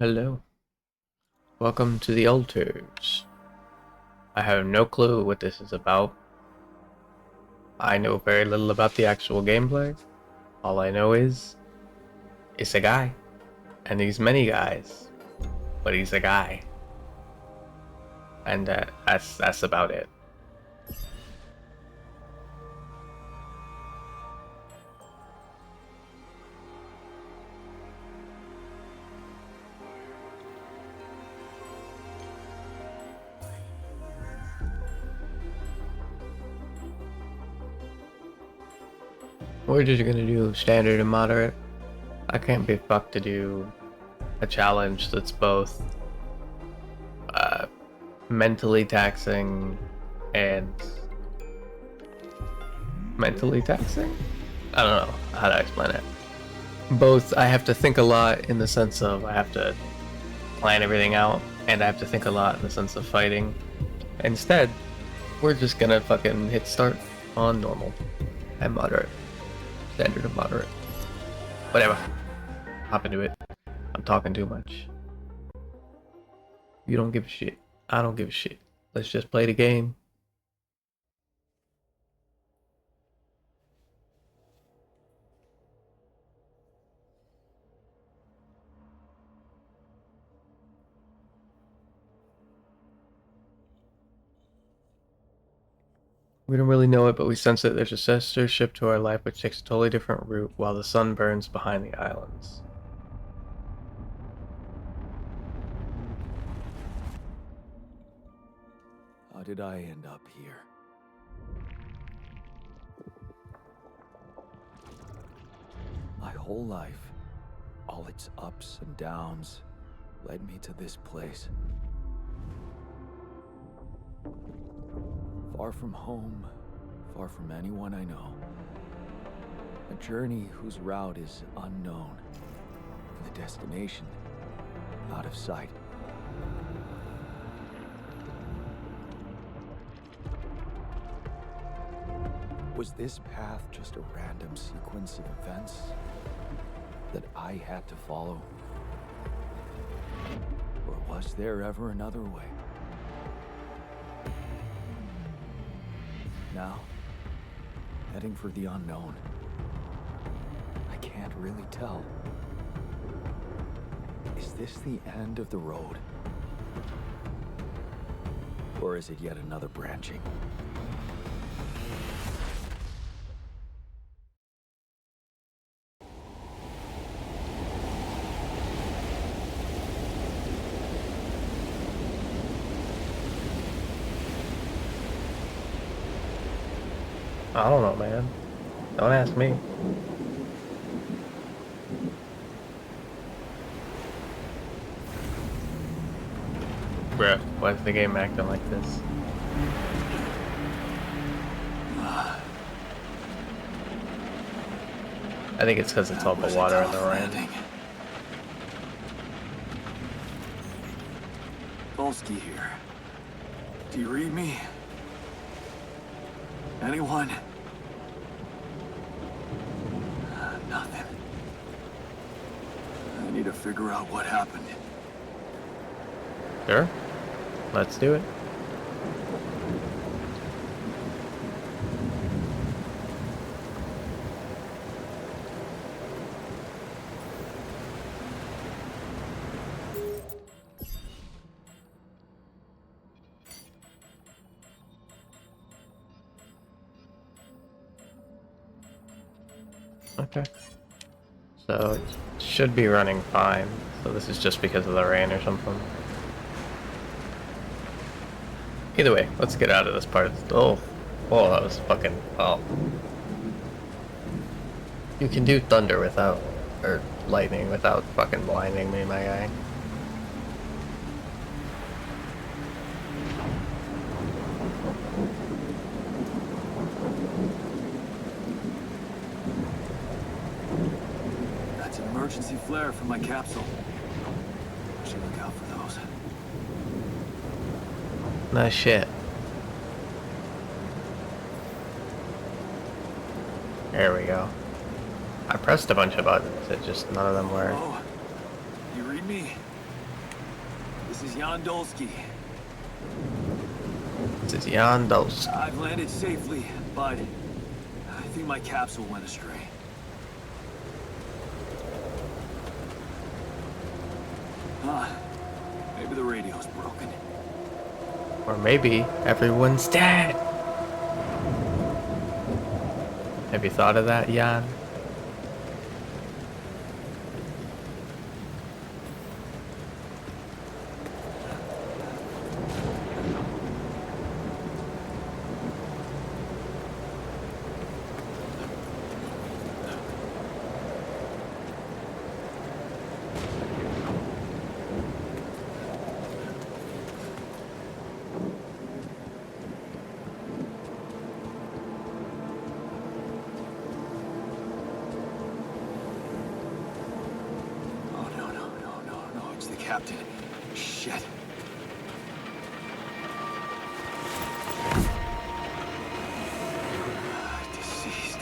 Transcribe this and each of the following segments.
Hello. Welcome to the altars. I have no clue what this is about. I know very little about the actual gameplay. All I know is it's a guy. And he's many guys. But he's a guy. And that's about it. We're just gonna do standard and moderate. I can't be fucked to do a challenge that's both uh, mentally taxing and mentally taxing? I don't know how to explain it. Both, I have to think a lot in the sense of I have to plan everything out, and I have to think a lot in the sense of fighting. Instead, we're just gonna fucking hit start on normal and moderate. Standard and moderate. Whatever. Hop into it. I'm talking too much. You don't give a shit. I don't give a shit. Let's just play the game. We don't really know it, but we sense that there's a sister ship to our life which takes a totally different route while the sun burns behind the islands. How did I end up here? My whole life, all its ups and downs, led me to this place. Far from home, far from anyone I know. A journey whose route is unknown, and the destination out of sight. Was this path just a random sequence of events that I had to follow? Or was there ever another way? Now, heading for the unknown. I can't really tell. Is this the end of the road? Or is it yet another branching? I don't know, man. Don't ask me. Bruh, why is the game acting like this? I think it's because it's all the water in the rain. Volsky here. Do you read me? Anyone? Nothing. I need to figure out what happened. Sure. Let's do it. Okay. So it should be running fine. So this is just because of the rain or something. Either way, let's get out of this part. Oh, that was fucking. Oh. You can do thunder without, or lightning without fucking blinding me, my guy. That's an emergency flare from my capsule. I should look out for those. Nice shit. There we go. I pressed a bunch of buttons, it just none of them worked. Oh, you read me? This is Jan Dolsky. This is Jan Dolsky. I've landed safely, but I think my capsule went astray. Maybe the radio's broken. Or maybe everyone's dead. Have you thought of that, Jan? Captain. Shit. Deceased.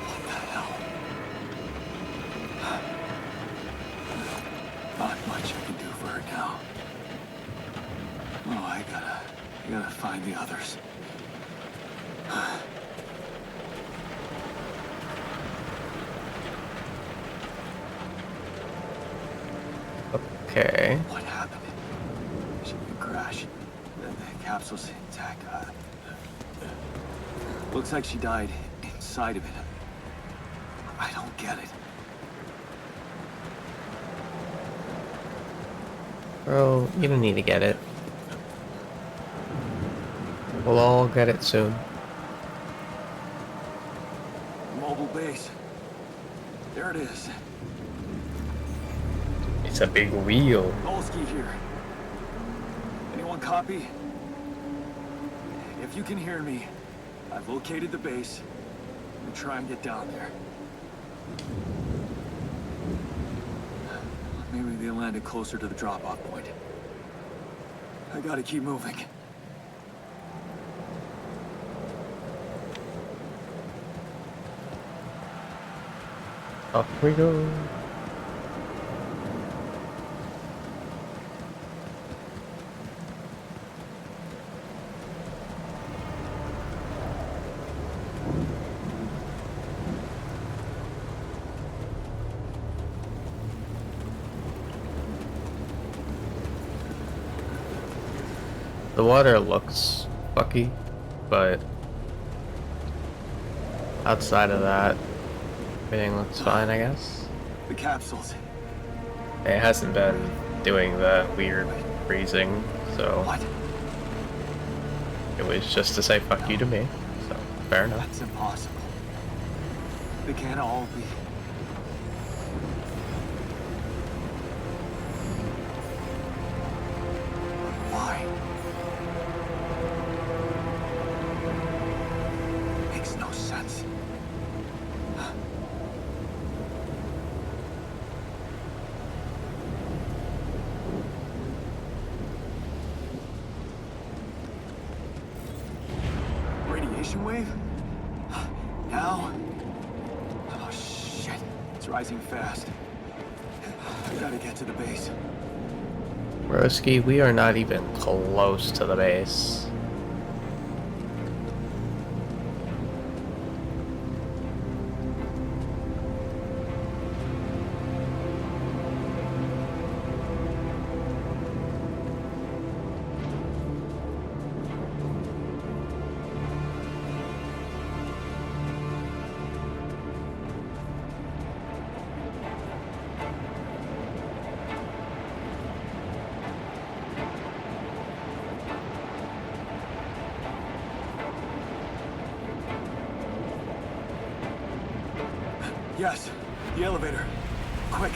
What the hell? Not much I can do for her now. Oh, I gotta find the others. Okay. What happened? She didn't crash. The capsule's intact. Looks like she died inside of it. I don't get it. Bro, you don't need to get it. We'll all get it soon. Mobile base. There it is. It's a big wheel. Dolsky here. Anyone copy? If you can hear me, I've located the base. I'm gonna try and get down there. Maybe they landed closer to the drop-off point. I gotta keep moving. Off we go. The water looks fucky, but outside of that, everything looks fine, I guess. The capsules. It hasn't been doing the weird freezing, so What? it was just to say fuck you to me, so fair enough. That's impossible. They can't all be. Why? Makes no sense. Radiation wave? Now? Oh shit. It's rising fast. I gotta get to the base. Broski, we are not even close to the base. Yes, the elevator. Quick.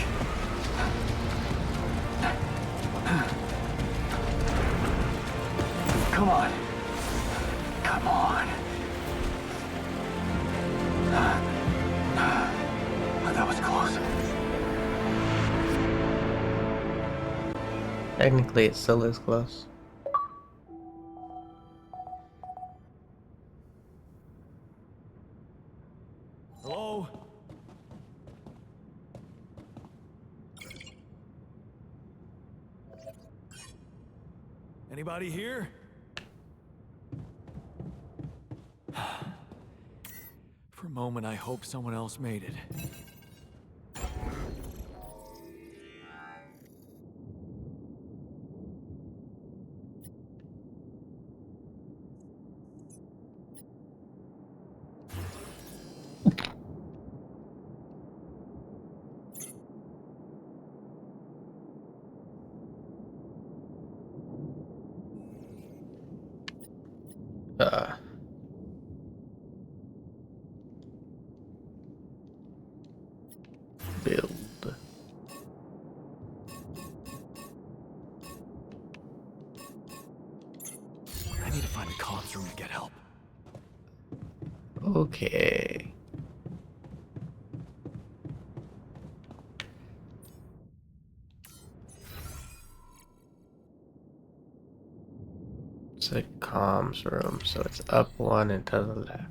Come on. Come on. That was close. Technically, it still is close. Hello? Anybody here? For a moment, I hope someone else made it. Uh, build. I need to find the comms room to get help. Okay. It's a comms room, so it's up one and to the left.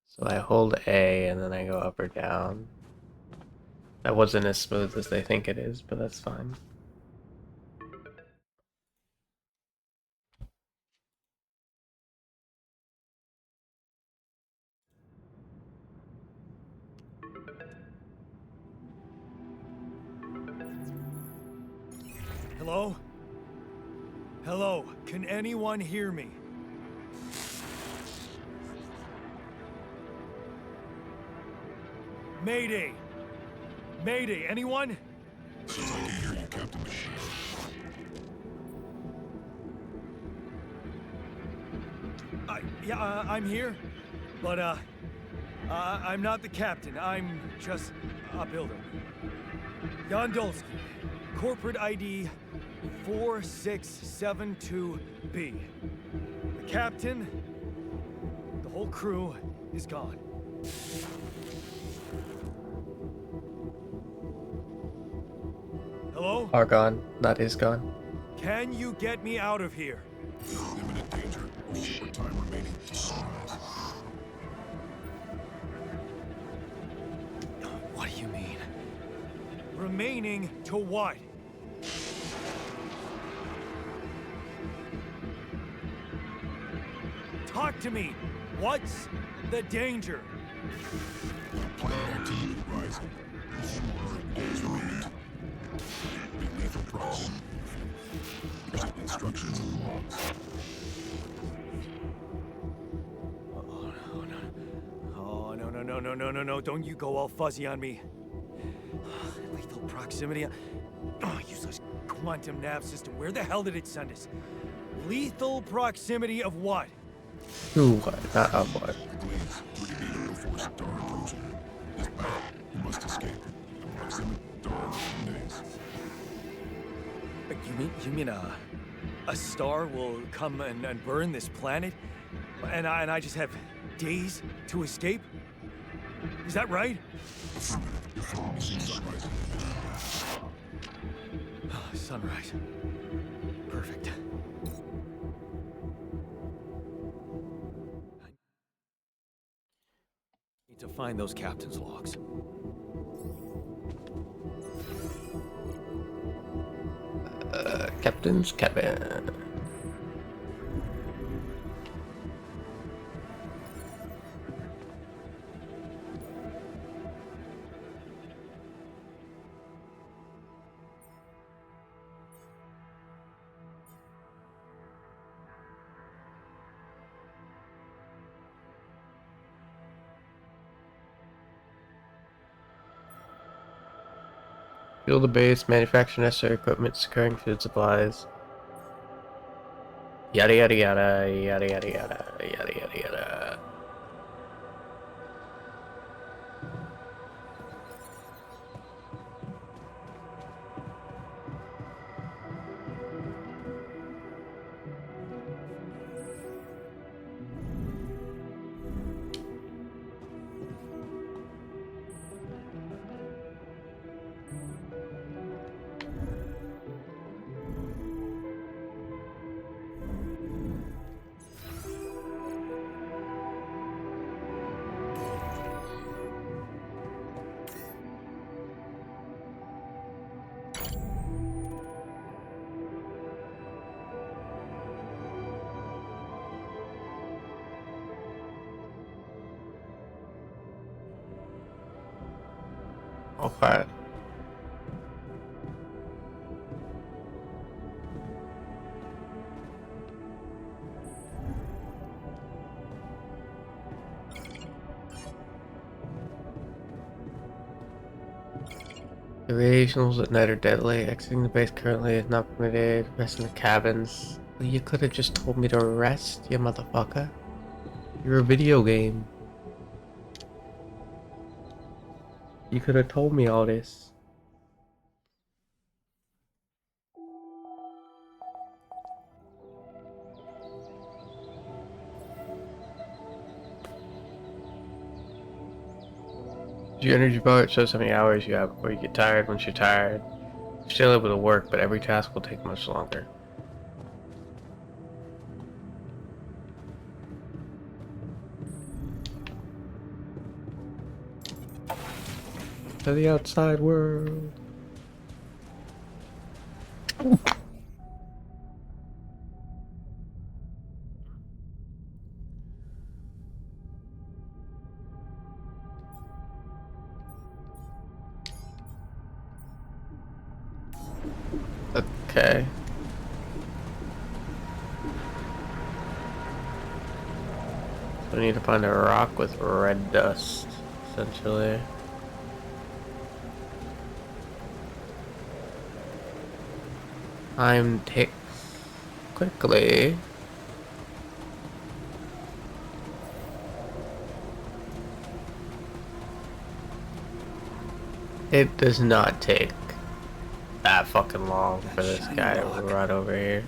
So I hold A and then I go up or down. That wasn't as smooth as they think it is, but that's fine. Hello? Hello, can anyone hear me? Mayday! Mayday, anyone? Says I can hear you, Captain Machine. I'm here, but I'm not the captain. I'm just a builder. Yondolski, corporate ID 4672B. The captain, the whole crew is gone. Hello? Are gone, not is gone. Can you get me out of here? Imminent danger. Short time remaining to sunrise. What do you mean? Remaining to what? Talk to me. What's the danger? Planet activity rising. 4 days remaining. Be lethal proximity. Instructions in the logs. Oh, no. Don't you go all fuzzy on me. Lethal proximity. Oh, useless quantum nav system. Where the hell did it send us? Lethal proximity of what? Who what? Not up what. Please, 3 meter before star approaching. His path. You must escape. Proximity star in days. You mean a star will come and burn this planet? And I just have days to escape? Is that right? Sunrise. Sunrise. Perfect. I need to find those captain's logs. Captain's cabin. Fuel the base, manufacture necessary equipment, securing food supplies. Yada yada yada yada yada yada yada yada yada. Okay. The radiationals at night are deadly. Exiting the base currently is not permitted. Rest in the cabins. Well, you could have just told me to rest, you motherfucker. You're a video game. You could have told me all this. Your energy bar, it shows how many hours you have before you get tired. Once you're tired, you're still able to work, but every task will take much longer. To the outside world. Okay. So we need to find a rock with red dust, essentially. Time ticks quickly. It does not take that fucking long for this shiny guy to rock run over here.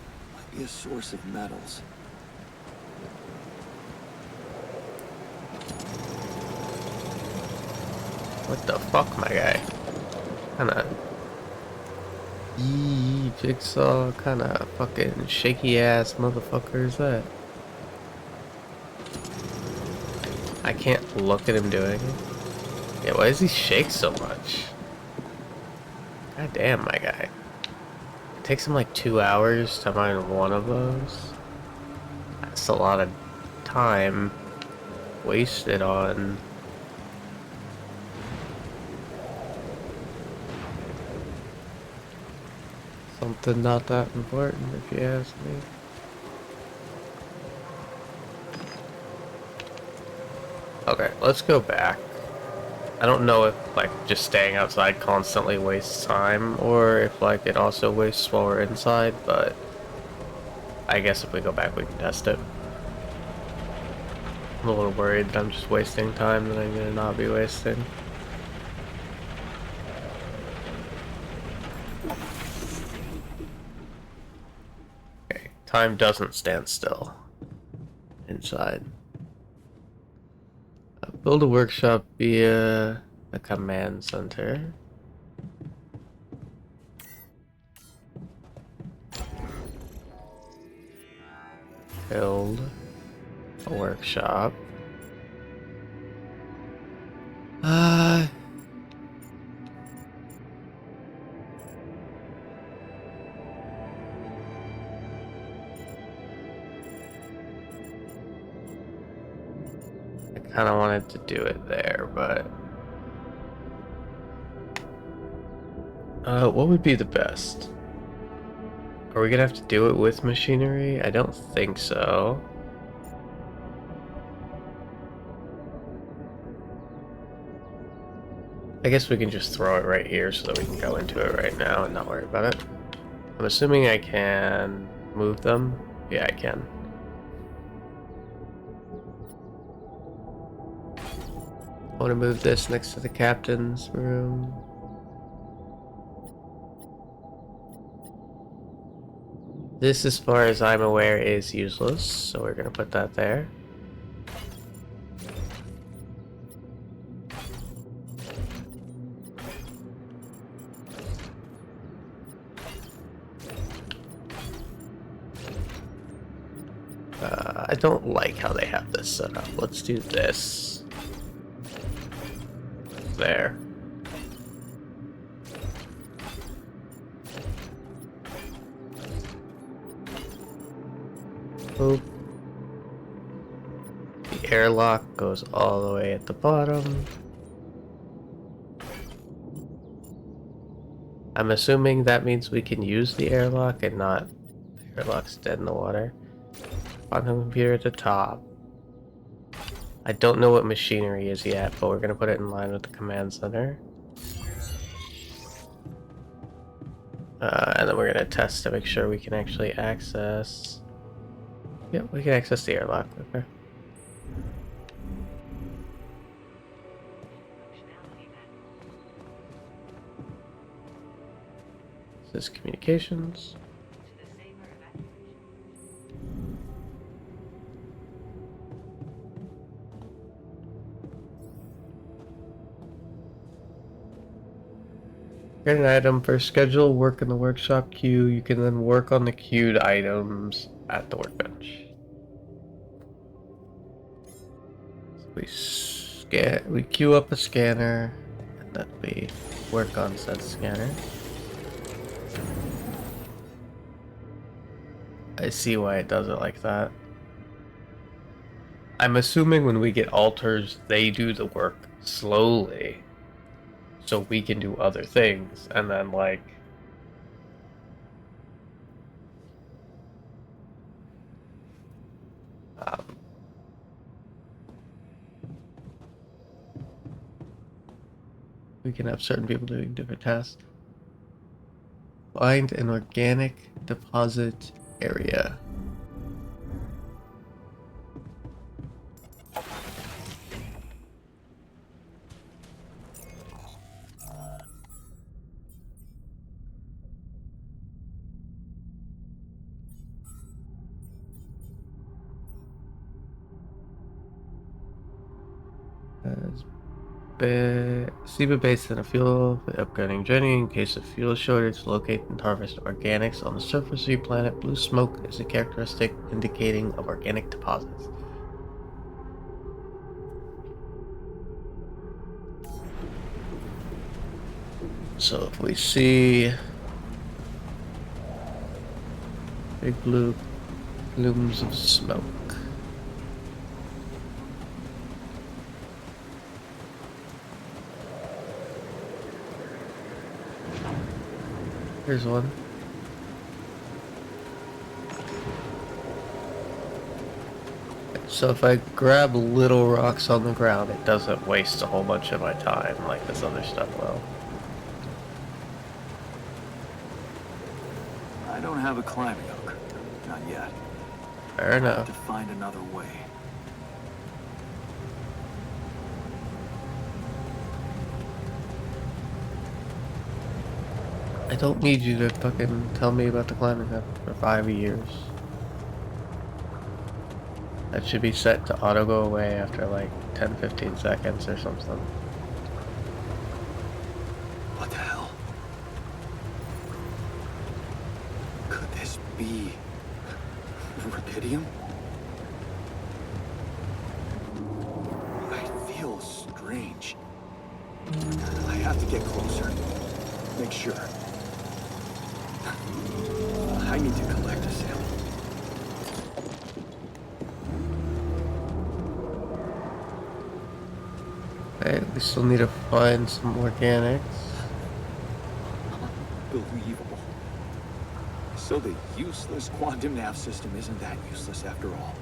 might be a source of metals. What the fuck, my guy? Kinda... Yee, jigsaw, kinda fucking shaky ass motherfucker is that? I can't look at him doing it. Yeah, why does he shake so much? God damn, my guy. It takes him like 2 hours to mine one of those. That's a lot of time wasted on... something not that important, if you ask me. Okay, let's go back. I don't know if, like, just staying outside constantly wastes time, or if, like, it also wastes while we're inside, but I guess if we go back, we can test it. I'm a little worried that I'm just wasting time that I'm gonna not be wasting. Okay, time doesn't stand still inside. Build a workshop via a command center. Build a workshop. I kind of wanted to do it there, but what would be the best? Are we gonna have to do it with machinery? I don't think so. I guess we can just throw it right here so that we can go into it right now and not worry about it. I'm assuming I can move them. Yeah, I can. I want to move this next to the captain's room. This, as far as I'm aware, is useless, so we're gonna put that there. I don't like how they have this set up. Let's do this. There. Boop. The airlock goes all the way at the bottom. I'm assuming that means we can use the airlock and not the airlock's dead in the water. Quantum computer at the top. I don't know what machinery is yet, but we're going to put it in line with the command center. And then we're going to test to make sure we can actually access... Yep, we can access the airlock. Okay. This is communications. Get an item for schedule, work in the workshop queue. You can then work on the queued items at the workbench. So we queue up a scanner, and then we work on said scanner. I see why it does it like that. I'm assuming when we get alters, they do the work slowly, so we can do other things, and then like... we can have certain people doing different tasks. Find an organic deposit area. Seba base in a fuel for the upgrading journey. In case of fuel shortage, locate and harvest organics on the surface of your planet. Blue smoke is a characteristic indicating of organic deposits. So if we see big blue plumes of smoke, here's one. So if I grab little rocks on the ground, it doesn't waste a whole bunch of my time like this other stuff will. I don't have a climbing hook. Not yet. Fair I enough. have to find another way. I don't need you to fucking tell me about the climbing hook for 5 years. That should be set to auto go away after like 10-15 seconds or something. What the hell? Could this be rubidium? I feel strange. I have to get closer. Make sure. I need to collect a sample. Okay, we still need to find some organics. Unbelievable. So the useless quantum nav system isn't that useless after all.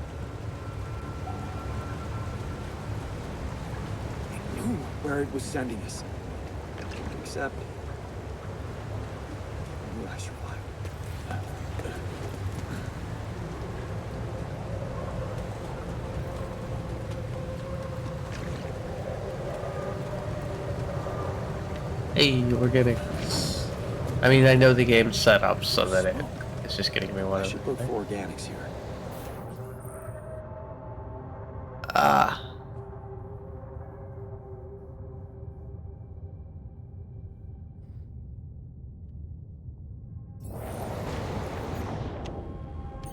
It knew where it was sending us. Except... I survived. Hey, organics. I mean, I know the game's set up so that it's just gonna give me one I of should them. look for organics here. Ah.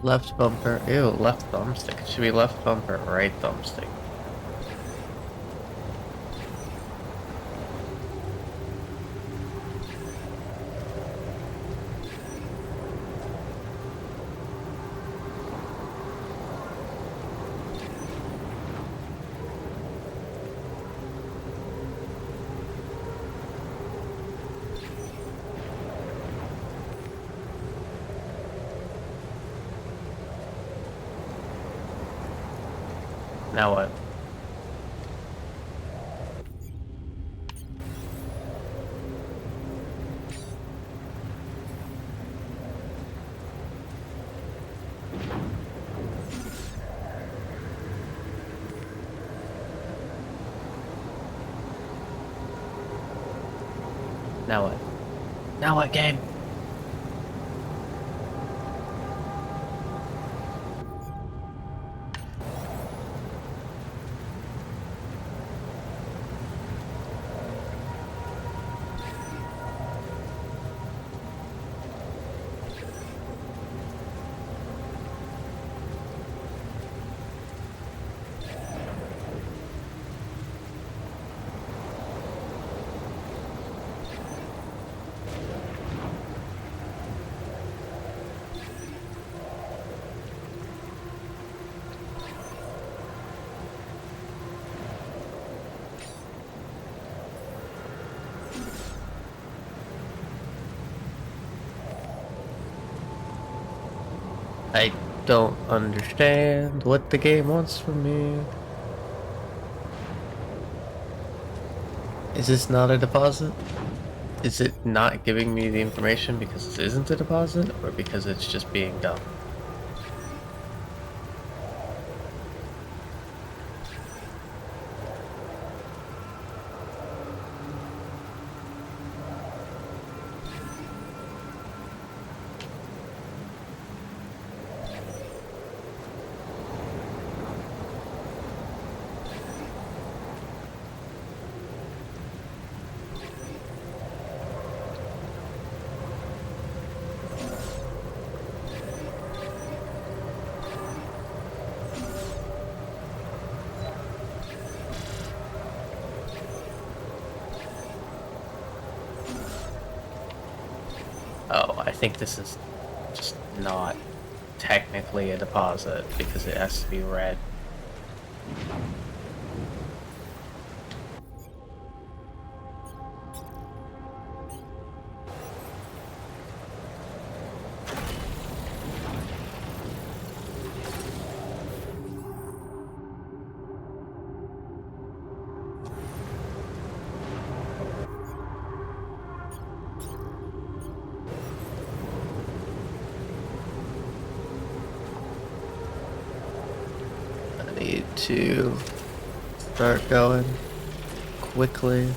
Left bumper. Ew, left thumbstick. It should be left bumper, right thumbstick. Now what? Now what? Now what, game? I don't understand what the game wants from me. Is this not a deposit? Is it not giving me the information because this isn't a deposit, or because it's just being dumb? Oh, I think this is just not technically a deposit because it has to be red. I need to start going quickly.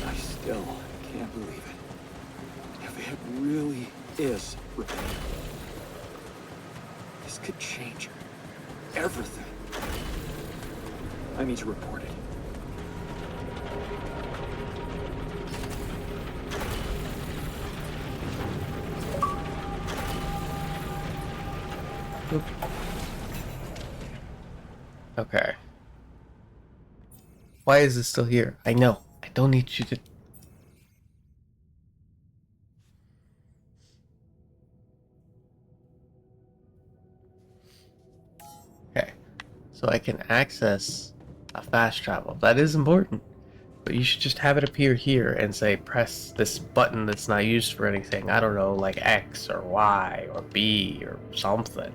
I still can't believe it. If it really is repetitive, this could change everything. I need to report it. Okay. Why is this still here? I know. I don't need you to... Okay. So I can access a fast travel. That is important. But you should just have it appear here and say press this button that's not used for anything. I don't know, like X or Y or B or something.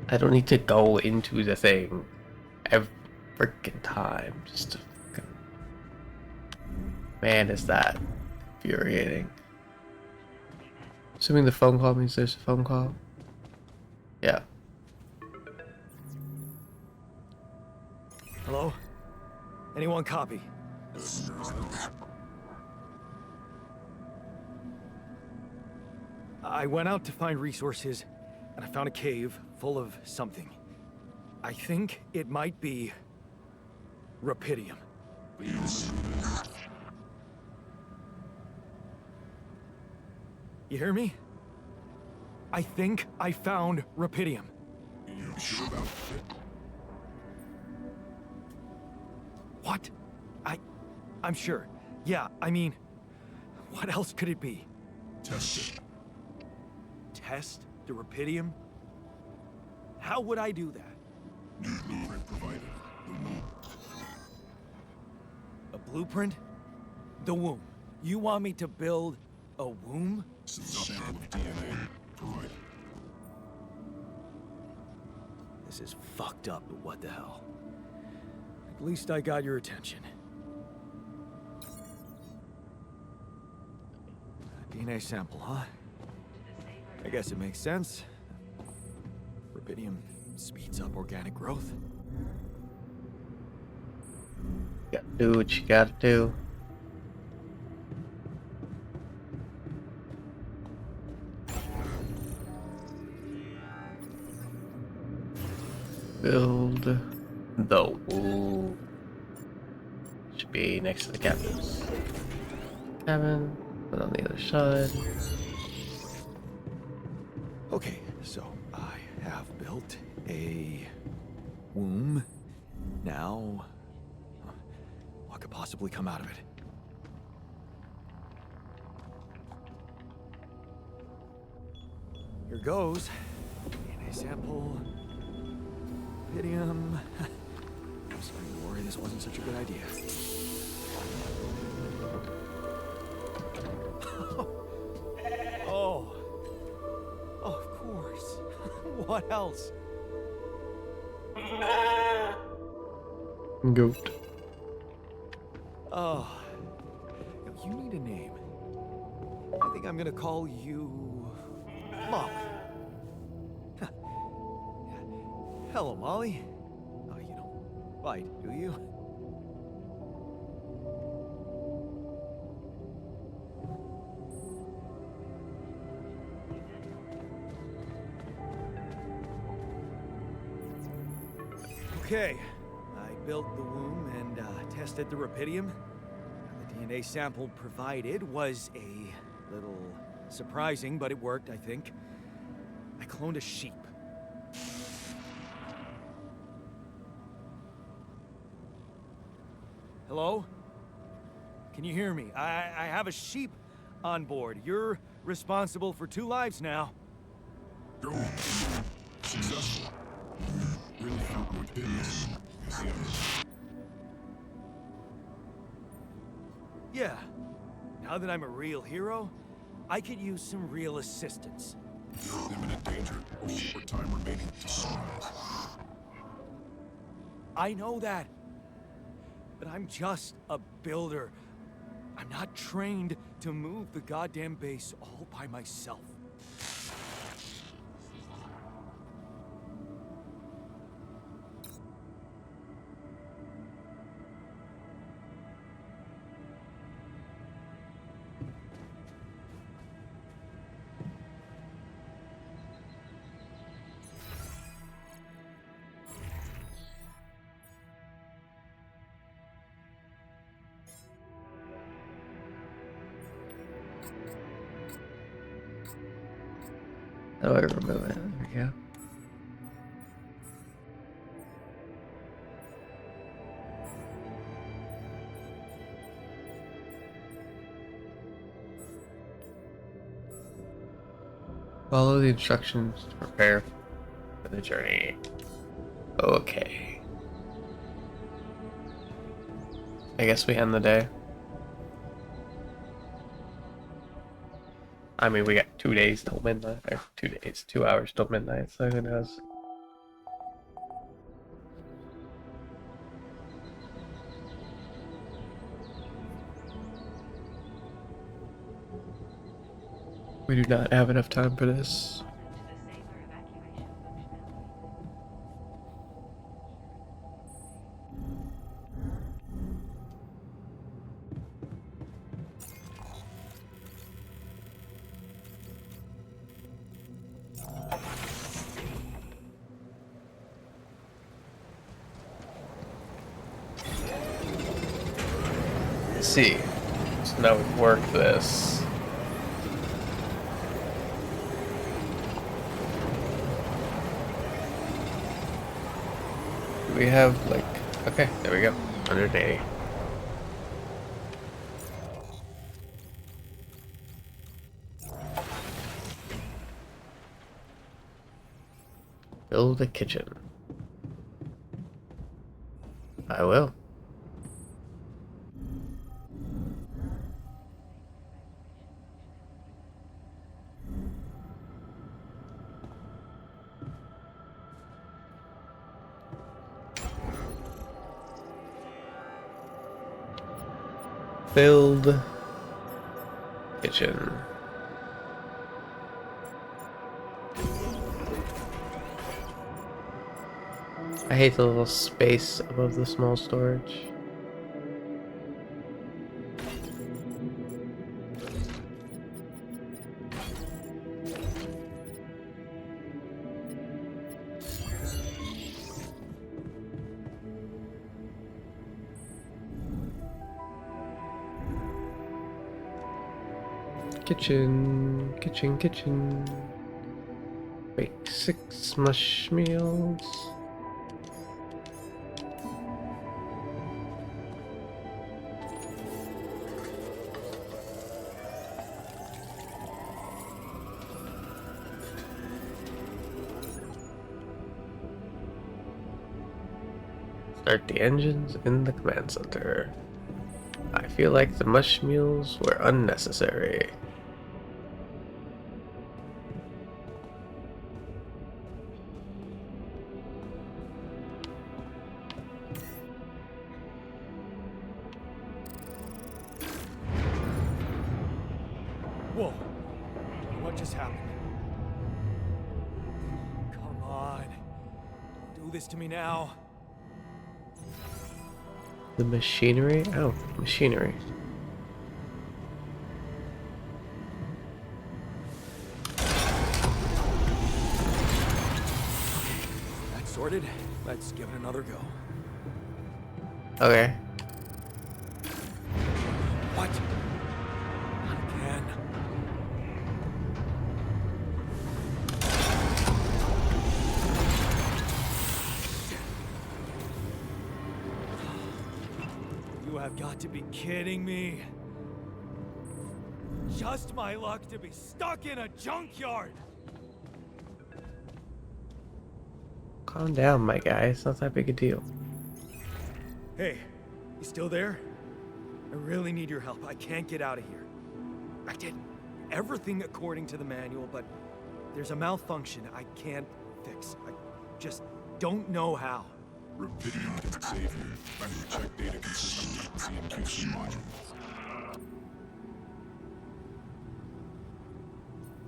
I don't need to go into the thing every freaking time just to fucking... Man, is that infuriating. Assuming the phone call means there's a phone call. Yeah. Hello? Anyone copy? I went out to find resources, and I found a cave full of something. I think it might be rupidium. You hear me? I think I found rupidium. You sure about it? What? I'm sure. Yeah, I mean, what else could it be? Test it. Test the rupidium? How would I do that? New blueprint provided. The moon. A blueprint? The womb. You want me to build a womb? Sample of DNA provided. This is fucked up, but what the hell? At least I got your attention. A DNA sample, huh? I guess it makes sense. Rubidium speeds up organic growth. You gotta do what you gotta do. Build the womb. Should be next to the cabins. Cabin, but on the other side. Okay, so I have built a womb. Now, what could possibly come out of it? Here goes. DNA sample. Rubidium. I'm starting to worry this wasn't such a good idea. Oh. Oh, of course. What else? Goat. Oh. Now, you need a name. I think I'm gonna call you... Molly. Hello, Molly. Oh, you don't bite, do you? Okay, I built the womb and tested the rubidium. The DNA sample provided was a little surprising, but it worked, I think. I cloned a sheep. Hello? Can you hear me? I have a sheep on board. You're responsible for 2 lives now. Go. Successful. Really found what did this. Yeah. Now that I'm a real hero, I could use some real assistance. You're in imminent danger. Only short time remaining to sunrise. I know that. But I'm just a builder. I'm not trained to move the goddamn base all by myself. How do I remove it? There we go. Follow the instructions to prepare for the journey. Okay. I guess we end the day. I mean, we got 2 days till midnight, or 2 days, 2 hours till midnight, so who knows? We do not have enough time for this. Let's see. So now we've worked this. Do we have like, okay, there we go. 180. Build a kitchen. I will. Build. Kitchen. I hate the little space above the small storage. Kitchen, kitchen, kitchen. Bake 6 mush meals. Start the engines in the command center. I feel like the mush meals were unnecessary. Whoa. What just happened? Come on. Don't do this to me now. The machinery? Oh, machinery. That's sorted. Let's give it another go. Okay. What? Not again. You have got to be kidding me. Just my luck to be stuck in a junkyard. Calm down, my guy. It's not that big a deal. Hey, you still there? I really need your help. I can't get out of here. I did everything according to the manual, but there's a malfunction I can't fix. I just don't know how. Rapidian can save you. And check data consistently with CMQC module.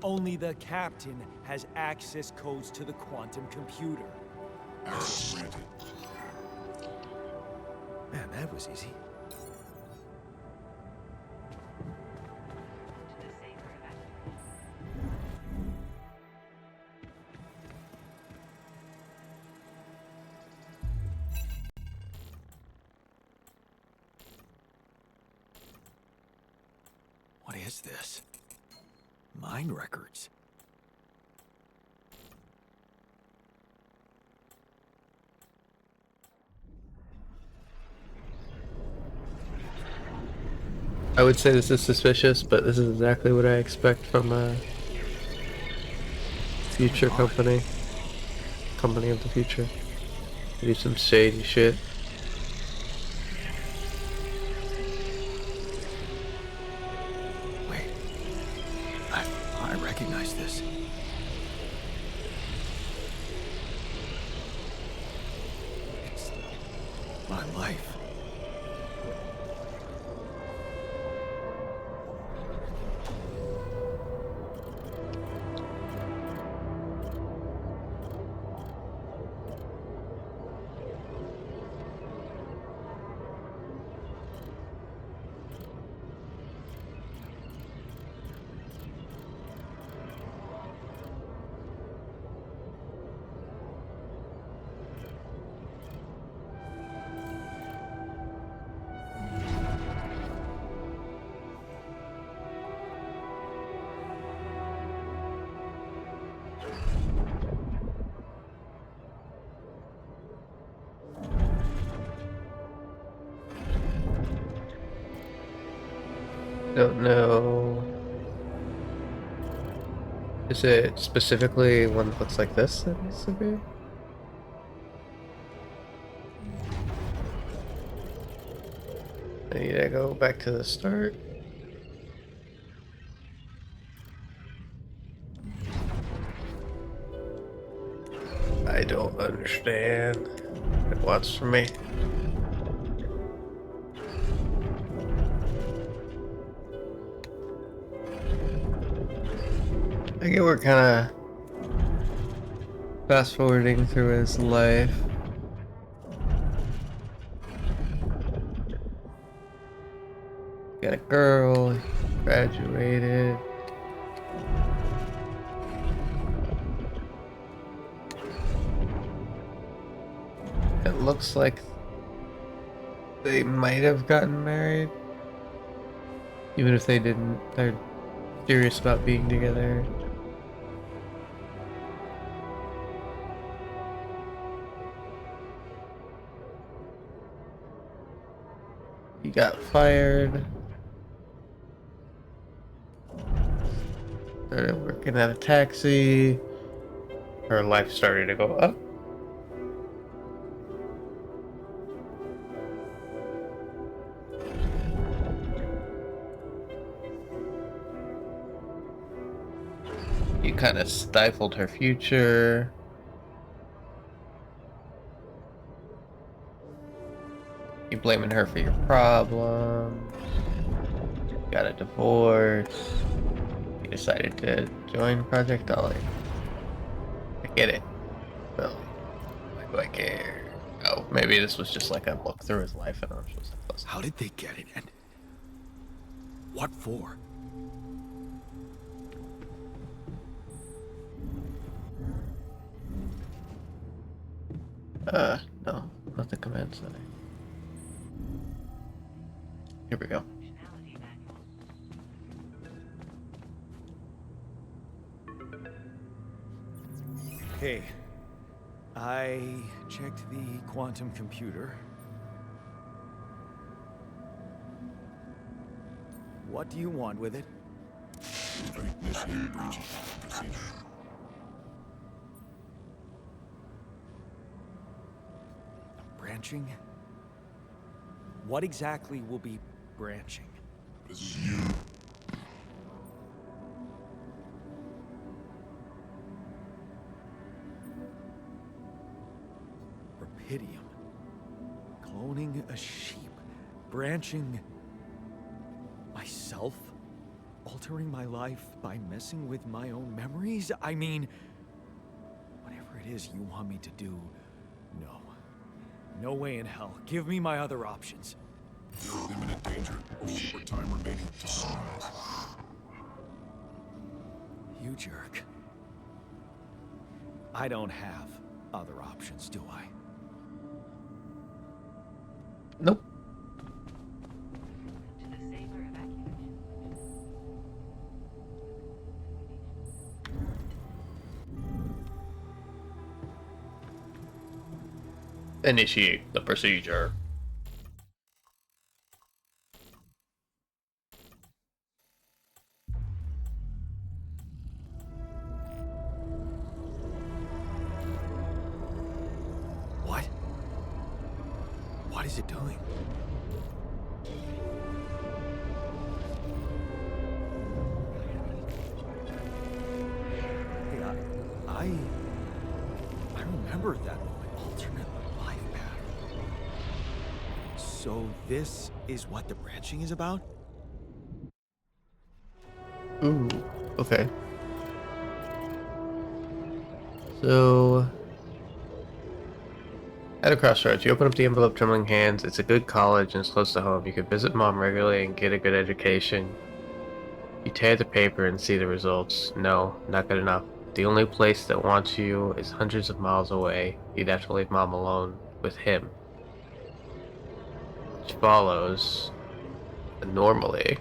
Only the captain has access codes to the quantum computer. Access granted. Man, that was easy. What is this? Mine records. I would say this is suspicious, but this is exactly what I expect from a future company. Company of the future. They do some shady shit. Wait. I recognize this. It's my life. Don't know. Is it specifically one that looks like this that needs to be? I need to go back to the start. I don't understand. It wants from me. I get we're kind of fast forwarding through his life. Got a girl, graduated. It looks like they might have gotten married. Even if they didn't, they're serious about being together. He got fired. Started working at a taxi. Her life started to go up. You kind of stifled her future. You blaming her for your problems. Got a divorce. You decided to join Project Dolly. I get it. Well, why do I care? Oh, maybe this was just like a look through his life and I'm supposed to close. How did they get it, and what for? No, not the command setting. Here we go. Okay. I checked the quantum computer. What do you want with it? Initiate breaching procedure. Branching? What exactly will be branching? This is you. Rapidium. Cloning a sheep. Branching myself? Altering my life by messing with my own memories? I mean, whatever it is you want me to do, no. No way in hell. Give me my other options. You're in imminent danger of short time remaining to sunrise. You jerk. I don't have other options, do I? Nope. Initiate the procedure. What? What is it doing? Hey, I remember that alternate life path. So this is what the branching is about? Ooh, okay. So, at a crossroads, you open up the envelope, trembling hands. It's a good college and it's close to home. You could visit mom regularly and get a good education. You tear the paper and see the results. No, not good enough. The only place that wants you is hundreds of miles away. You'd have to leave mom alone with him. Which follows, normally,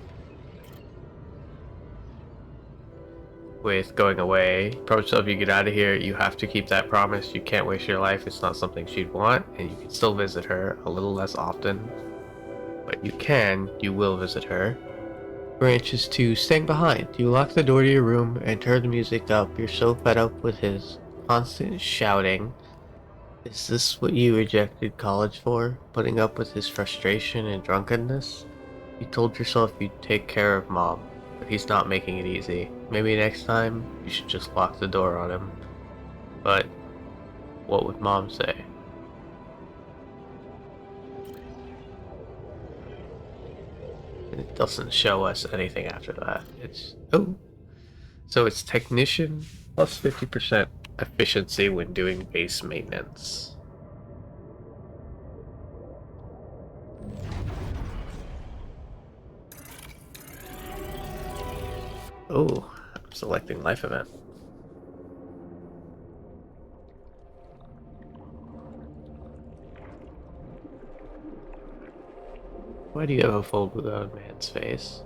with going away. Promise yourself you get out of here. You have to keep that promise. You can't waste your life. It's not something she'd want, and you can still visit her a little less often. But you will visit her. Branches to staying behind. You lock the door to your room and turn the music up. You're so fed up with his constant shouting. Is this what you rejected college for? Putting up with his frustration and drunkenness? You told yourself you'd take care of mom, but he's not making it easy. Maybe next time you should just lock the door on him. But what would mom say? It doesn't show us anything after that. It's, oh, So it's technician plus 50% efficiency when doing base maintenance. Oh, I'm selecting life event. Why do you have a full blown man's face?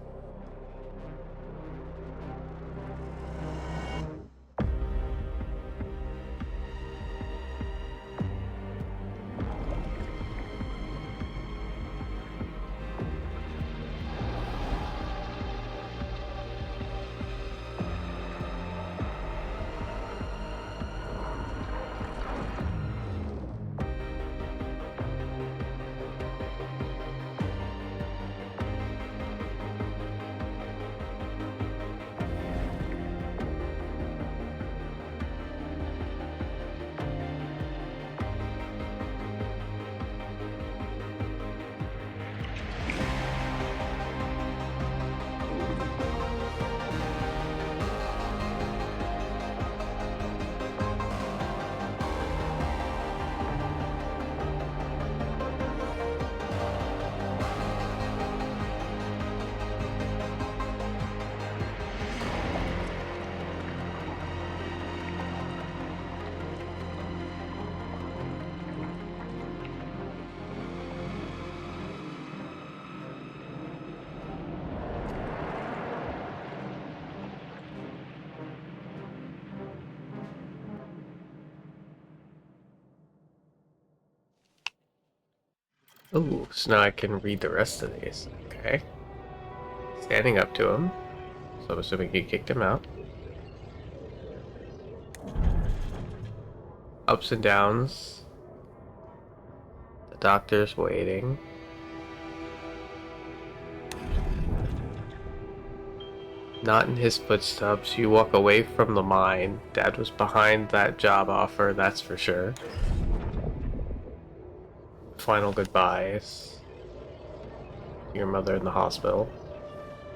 Oh, so now I can read the rest of these. Okay. Standing up to him. So I'm assuming he kicked him out. Ups and downs. The doctor's waiting. Not in his footsteps. You walk away from the mine. Dad was behind that job offer, that's for sure. Final goodbyes. Your mother in the hospital.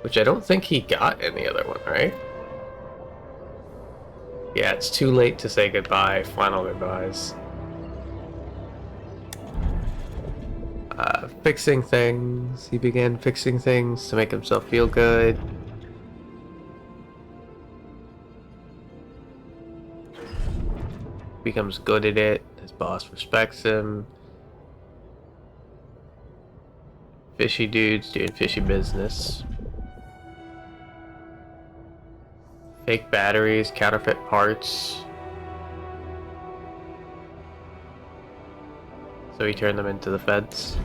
Which I don't think he got in the other one, right? Yeah, it's too late to say goodbye. Final goodbyes. Fixing things. He began fixing things to make himself feel good. Becomes good at it. His boss respects him. Fishy dudes doing fishy business. Fake batteries, counterfeit parts. So he turned them into the feds.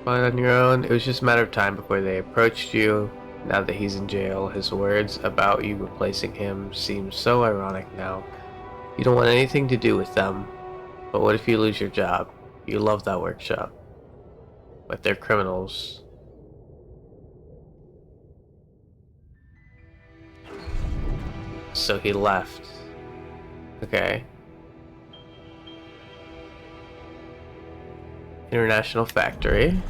Fine on your own. It was just a matter of time before they approached you. Now that he's in jail, his words about you replacing him seem so ironic now. You don't want anything to do with them. But what if you lose your job? You love that workshop. But they're criminals. So he left. Okay. International factory.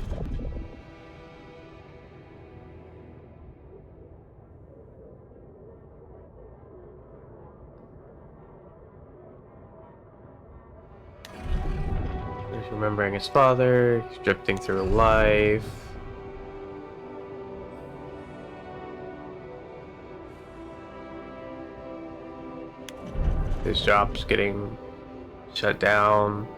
He's remembering his father. He's drifting through life. His job's getting shut down.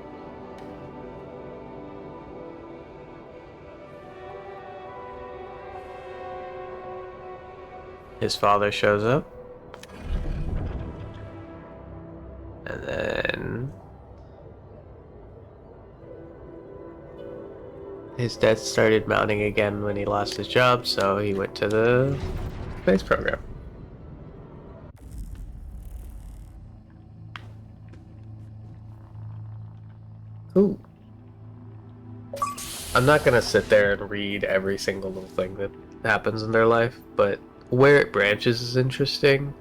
His father shows up. And then his debt started mounting again when he lost his job, so he went to the space program. Ooh. I'm not gonna sit there and read every single little thing that happens in their life, but where it branches is interesting,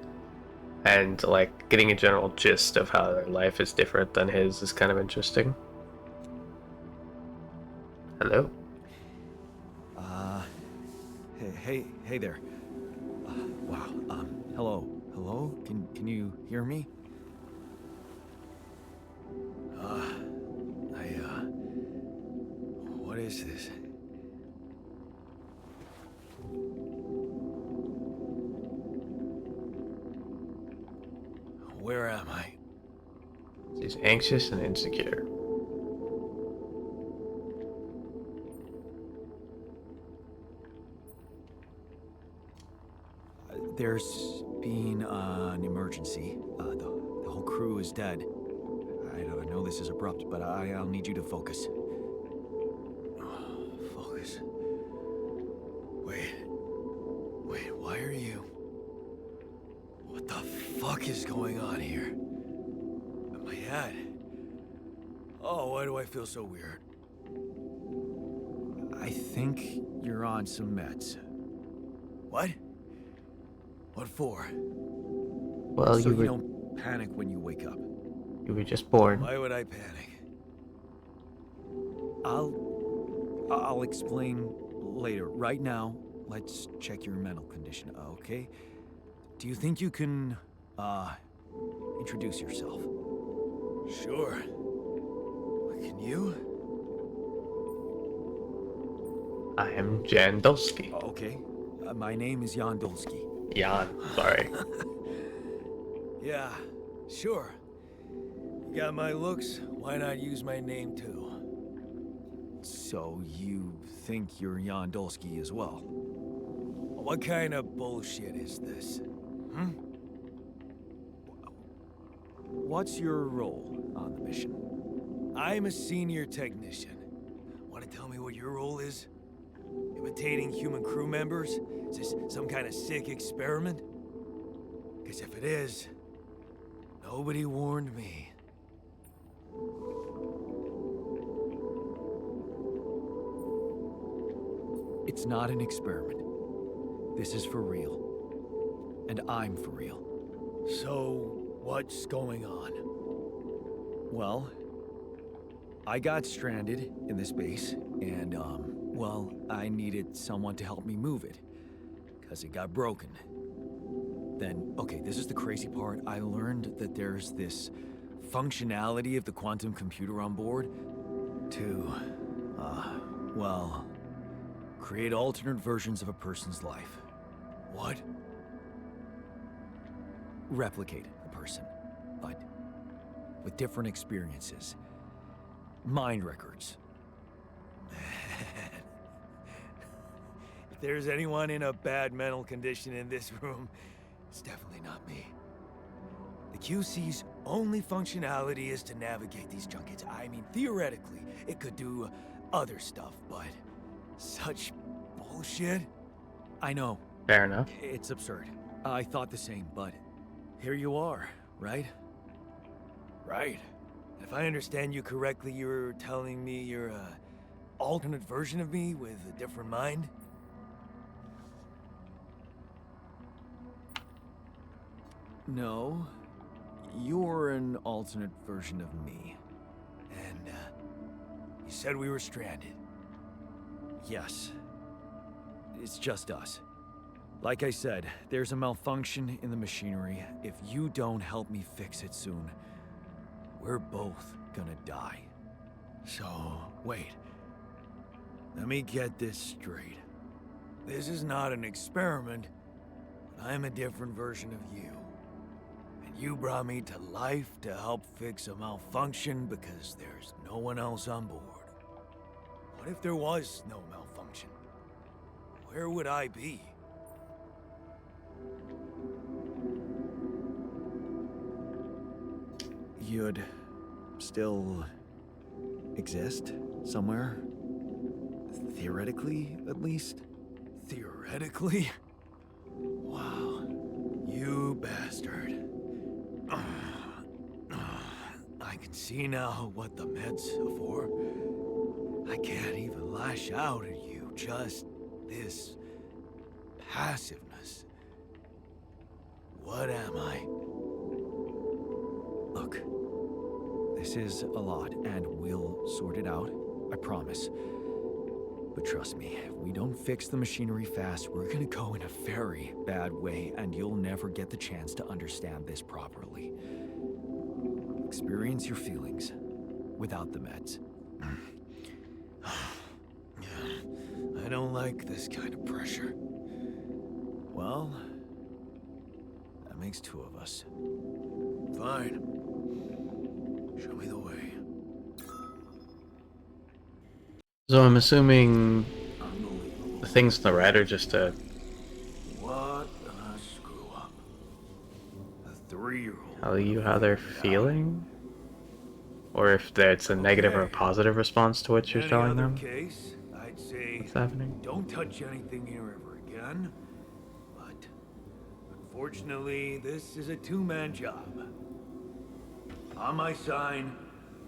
and like getting a general gist of how their life is different than his is kind of interesting. Hello. Hey there. Wow. Hello. Hello? Can you hear me? What is this? Where am I? He's anxious and insecure. There's been an emergency. The whole crew is dead. I know this is abrupt, but I'll need you to focus. Focus. Wait, why are you... What the fuck is going on here? My head. Oh, why do I feel so weird? I think you're on some meds. What? What for? Well, So you you were don't panic when you wake up. you were just born. Why would I panic? I'll explain later. Right now, let's check your mental condition, okay? Do you think you can, introduce yourself? Sure. Can you? I am Jan Dolsky. Okay. My name is Jan Dolsky. Jan, sorry. Yeah, sure. You got my looks, why not use my name too? So you think you're Jan Dolsky as well? What kind of bullshit is this? Hmm? What's your role on the mission? I'm a senior technician. Want to tell me what your role is? Imitating human crew members? Is this some kind of sick experiment? Because if it is, nobody warned me. It's not an experiment. This is for real. And I'm for real. So, what's going on? Well, I got stranded in this base, and, well, I needed someone to help me move it. Because it got broken. Then, okay, this is the crazy part. I learned that there's this functionality of the quantum computer on board to, well, create alternate versions of a person's life. What? Replicate a person, but with different experiences. Mind records. If there's anyone in a bad mental condition in this room, it's definitely not me. The QC's only functionality is to navigate these junkets. I mean, theoretically, it could do other stuff, but such bullshit? I know, Fair enough. it's absurd. I thought the same, but here you are, right? Right. If I understand you correctly, you're telling me you're a alternate version of me with a different mind? No, you're an alternate version of me. And, you said we were stranded. Yes. It's just us. Like I said, there's a malfunction in the machinery. If you don't help me fix it soon, we're both gonna die. So, wait. Let me get this straight. This is not an experiment, but I'm a different version of you. And you brought me to life to help fix a malfunction because there's no one else on board. What if there was no malfunction? Where would I be? You'd still exist somewhere? Theoretically, at least? Theoretically? Wow. You bastard. I can see now what the meds are for. I can't even lash out at you, just this passiveness. What am I? Look, this is a lot, and we'll sort it out, I promise. But trust me, if we don't fix the machinery fast, we're gonna go in a very bad way, and you'll never get the chance to understand this properly. Experience your feelings without the meds. I don't like this kind of pressure. Well, that makes two of us. Fine. Show me the way. So I'm assuming the things in the red are just to... What a screw up. A 3-year-old. tell you how they're feeling? Or if it's a negative or a positive response to what you're telling them? Case, I'd say What's happening? don't touch anything here ever again. But unfortunately, this is a two-man job. On my sign,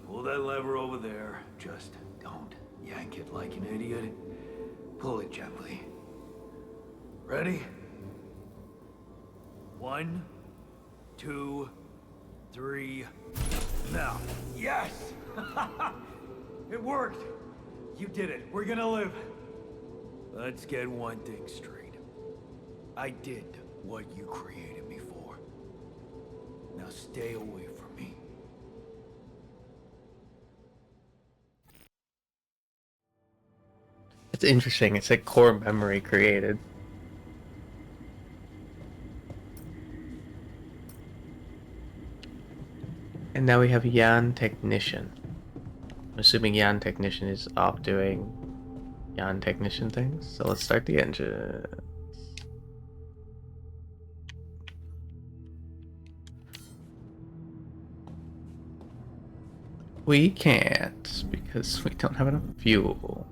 pull that lever over there. Just don't yank it like an idiot. Pull it gently. Ready? 1, 2, 3. Now. Yes! It worked! You did it. We're gonna live. Let's get one thing straight. I did what you created me for. Now stay away from me. It's interesting. It's a core memory created. And now we have Jan Technician. I'm assuming Jan Technician is off doing Jan Technician things. So let's start the engine. We can't because we don't have enough fuel.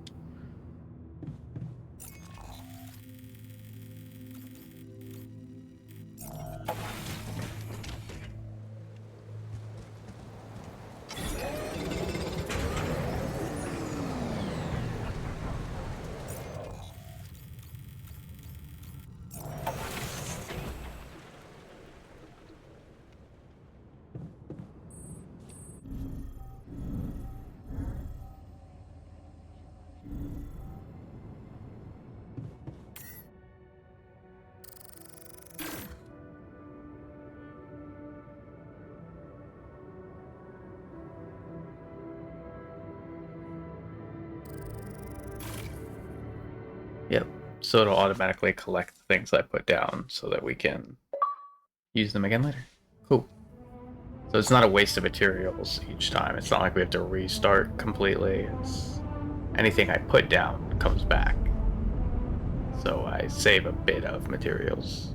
Yep, so it'll automatically collect the things I put down so that we can use them again later. Cool. So it's not a waste of materials each time. It's not like we have to restart completely. It's anything I put down comes back. So I save a bit of materials.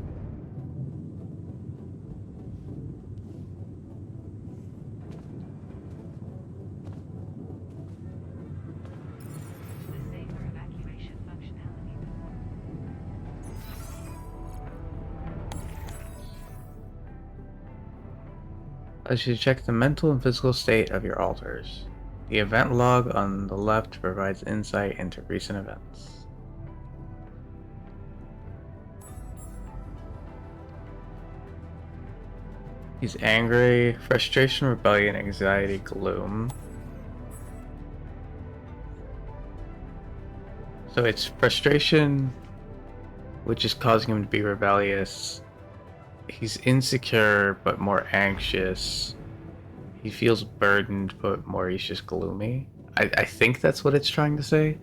I should check the mental and physical state of your alters. The event log on the left provides insight into recent events. He's angry, frustration, rebellion, anxiety, gloom. So it's frustration, which is causing him to be rebellious. He's insecure, but more anxious. He feels burdened, but more he's just gloomy. I think that's what it's trying to say.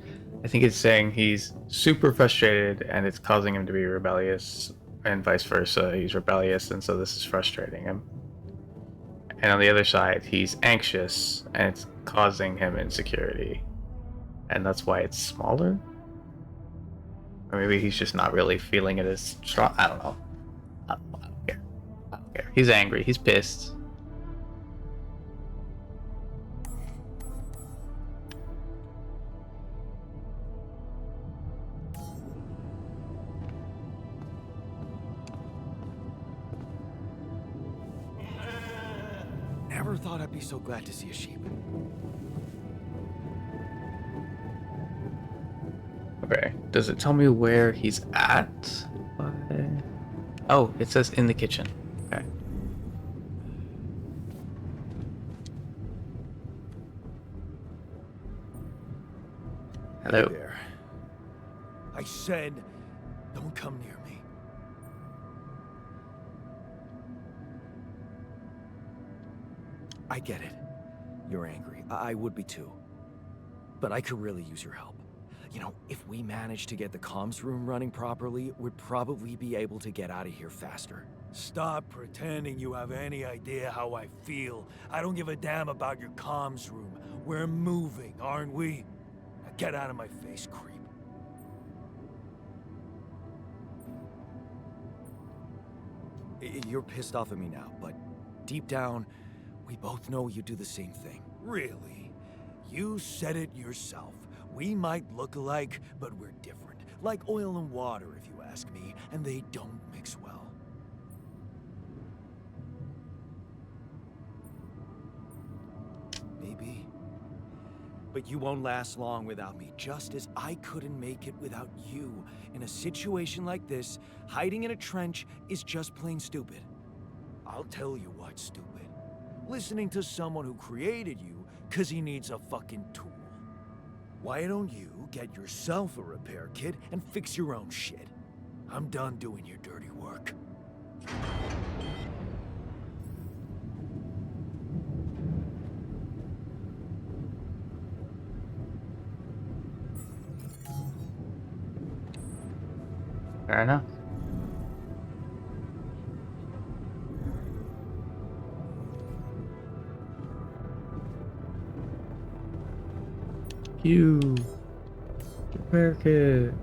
I think it's saying he's super frustrated and it's causing him to be rebellious, and vice versa. He's rebellious, and so this is frustrating him. And on the other side, he's anxious and it's causing him insecurity. And that's why it's smaller? Or maybe he's just not really feeling it as strong. I don't know. I don't care. I don't care. He's angry. He's pissed. Never thought I'd be so glad to see a sheep. Okay. Does it tell me where he's at? Oh, it says in the kitchen. Okay. Hello. Hey there. I said, don't come near me. I get it. You're angry. I would be too. But I could really use your help. You know, if we manage to get the comms room running properly, we'd probably be able to get out of here faster. Stop pretending you have any idea how I feel. I don't give a damn about your comms room. We're moving, aren't we? Now get out of my face, creep. You're pissed off at me now, but deep down, we both know you do the same thing. Really? You said it yourself. We might look alike, but we're different. Like oil and water, if you ask me, and they don't mix well. Maybe. But you won't last long without me, just as I couldn't make it without you. In a situation like this, hiding in a trench is just plain stupid. I'll tell you what's stupid. Listening to someone who created you because he needs a fucking tool. Why don't you get yourself a repair kit and fix your own shit? I'm done doing your dirty work. Fair enough. You repair kit.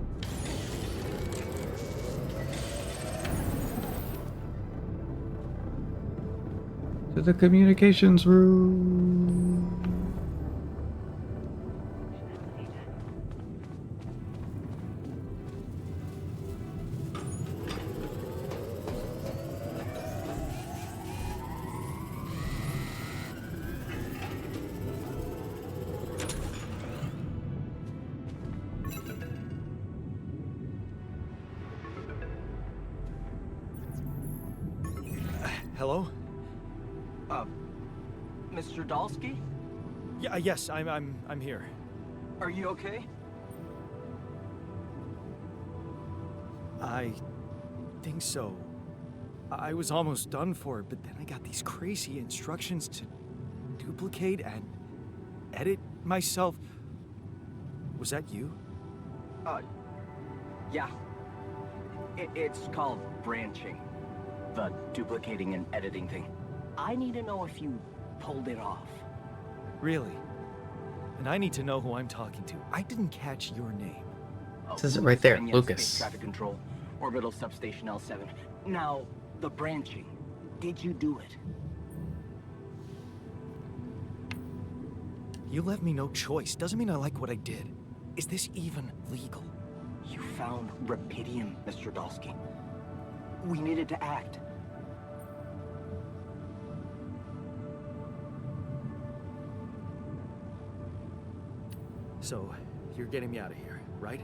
To the communications room. Hello? Mr. Dalsky? Yeah, yes, I'm here. Are you okay? I think so. I was almost done for it, but then I got these crazy instructions to duplicate and edit myself. Was that you? Yeah. It's called branching. The duplicating and editing thing. I need to know if you pulled it off. Really? And I need to know who I'm talking to. I didn't catch your name. It says it right there, Lucas, Lucas. Space Traffic Control, Orbital Substation L7. Now, the branching. Did you do it? You left me no choice. Doesn't mean I like what I did. Is this even legal? You found Rapidium, Mr. Dalsky. We needed to act. So, you're getting me out of here, right?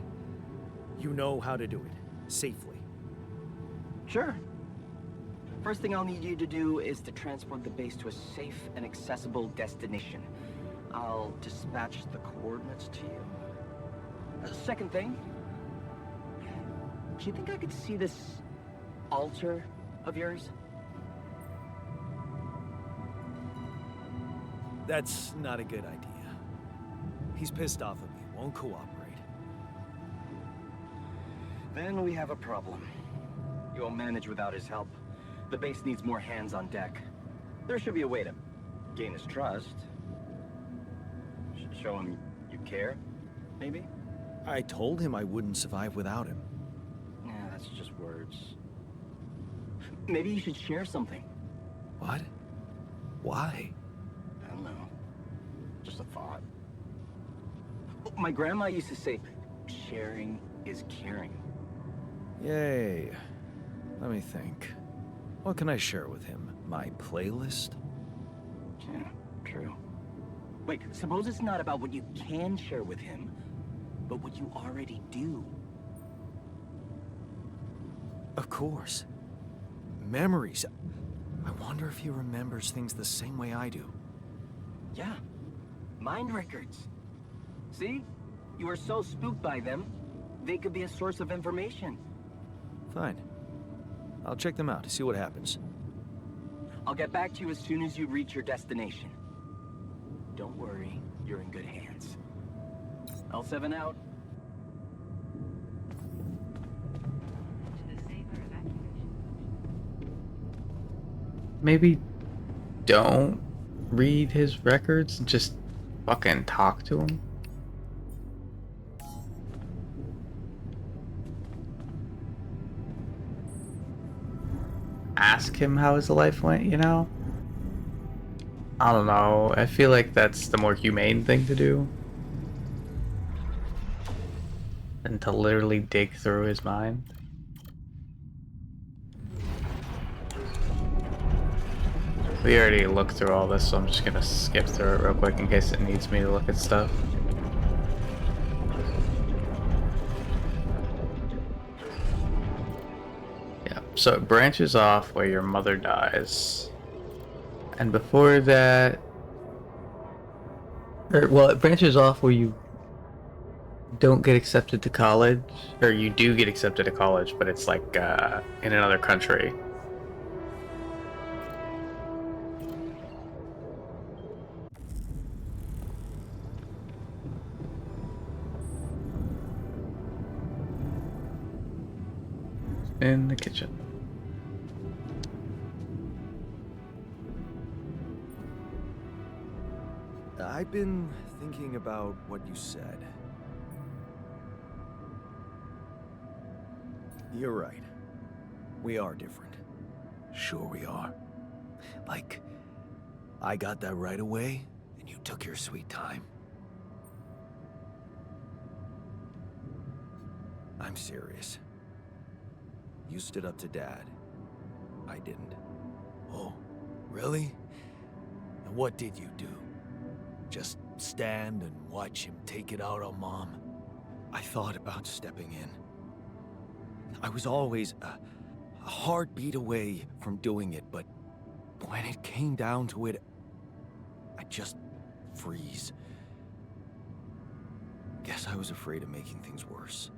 You know how to do it. Safely. Sure. First thing I'll need you to do is to transport the base to a safe and accessible destination. I'll dispatch the coordinates to you. Second thing, do you think I could see this altar of yours? That's not a good idea. He's pissed off at me, won't cooperate. Then we have a problem. You won't manage without his help. The base needs more hands on deck. There should be a way to gain his trust. Show him you care, maybe? I told him I wouldn't survive without him. Yeah, that's just words. Maybe you should share something. What? Why? I don't know. Just a thought. My grandma used to say, sharing is caring. Yay. Let me think. What can I share with him? My playlist? Yeah, true. Wait, suppose it's not about what you can share with him, but what you already do. Of course. Memories. I wonder if he remembers things the same way I do. Yeah, mind records. See? You were so spooked by them, They could be a source of information. Fine. I'll check them out to see what happens. I'll get back to you as soon as you reach your destination. Don't worry, you're in good hands. L7 out. Maybe don't read his records, just fucking talk to him. Ask him how his life went, you know? I don't know. I feel like that's the more humane thing to do than to literally dig through his mind. We already looked through all this, so I'm just gonna skip through it real quick in case it needs me to look at stuff. Yeah, so it branches off where your mother dies. And before that... well, it branches off where you don't get accepted to college, or you do get accepted to college, but it's like in another country. In the kitchen. I've been thinking about what you said. You're right. We are different. Sure we are. Like, I got that right away, and you took your sweet time. I'm serious. You stood up to Dad. I didn't. Oh, really? And what did you do? Just stand and watch him take it out on Mom? I thought about stepping in. I was always a heartbeat away from doing it, but when it came down to it, I'd just freeze. Guess I was afraid of making things worse.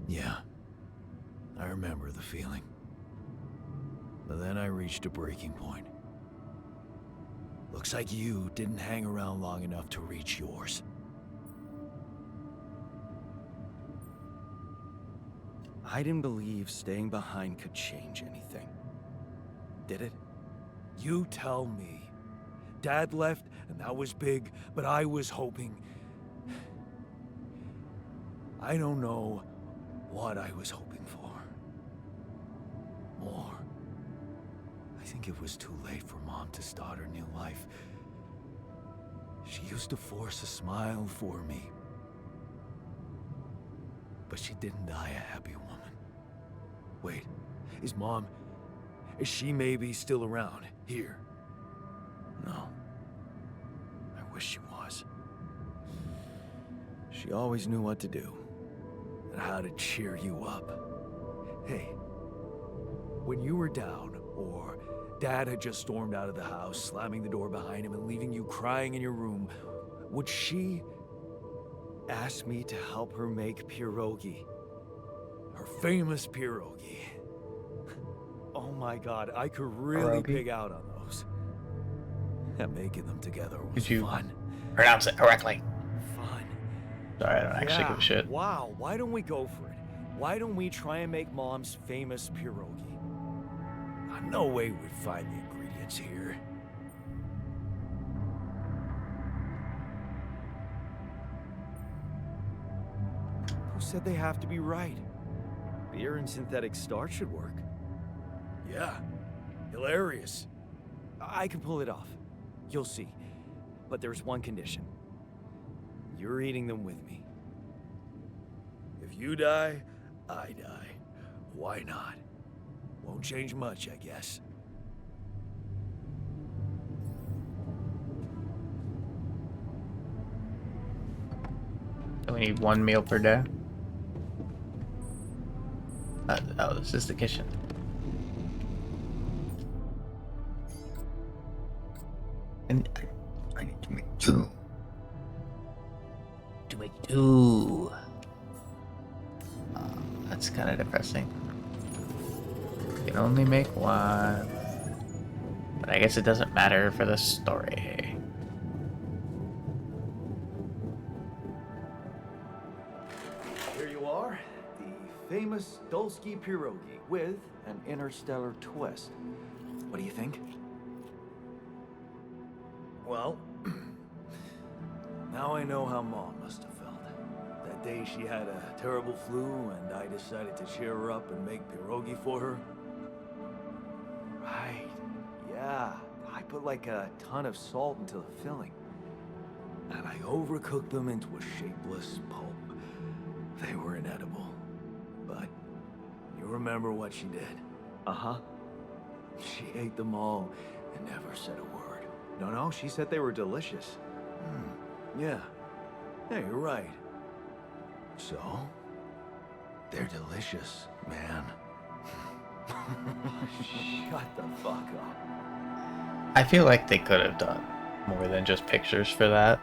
Yeah. I remember the feeling. But then I reached a breaking point. Looks like you didn't hang around long enough to reach yours. I didn't believe staying behind could change anything. Did it? You tell me. Dad left, and that was big, but I was hoping... I don't know what I was hoping for. More. I think it was too late for Mom to start her new life. She used to force a smile for me. But she didn't die a happy woman. Wait, is Mom... is she maybe still around, here? No. I wish she was. She always knew what to do, and how to cheer you up. Hey, when you were down, or Dad had just stormed out of the house, slamming the door behind him and leaving you crying in your room, would she ask me to help her make pierogi? Her famous pierogi. Oh my God, I could really Pierogi? pig out on those. And making them together was Did you fun. pronounce it correctly? Fun. Sorry, I don't actually give a shit. Wow, why don't we go for it? Why don't we try and make Mom's famous pierogi? No way we'd find the ingredients here. Who said they have to be right? Beer and synthetic starch should work. Yeah, hilarious. I can pull it off. You'll see. But there's one condition. You're eating them with me. If you die, I die. Why not? Won't change much, I guess. So we need 1 meal per day. Oh, this is the kitchen. And I need to make 2. To make 2. kind of depressing. You can only make one. But I guess it doesn't matter for the story. Here you are, the famous Dulski pierogi with an interstellar twist. What do you think? Well, now I know how Mom must have felt. That day she had a terrible flu and I decided to cheer her up and make pierogi for her. Right. Yeah. I put like a ton of salt into the filling. And I overcooked them into a shapeless pulp. They were inedible. But you remember what she did? Uh-huh. She ate them all and never said a word. No, she said they were delicious. Yeah. Yeah, you're right. So, they're delicious, man. Shut the fuck up. I feel like they could have done more than just pictures for that.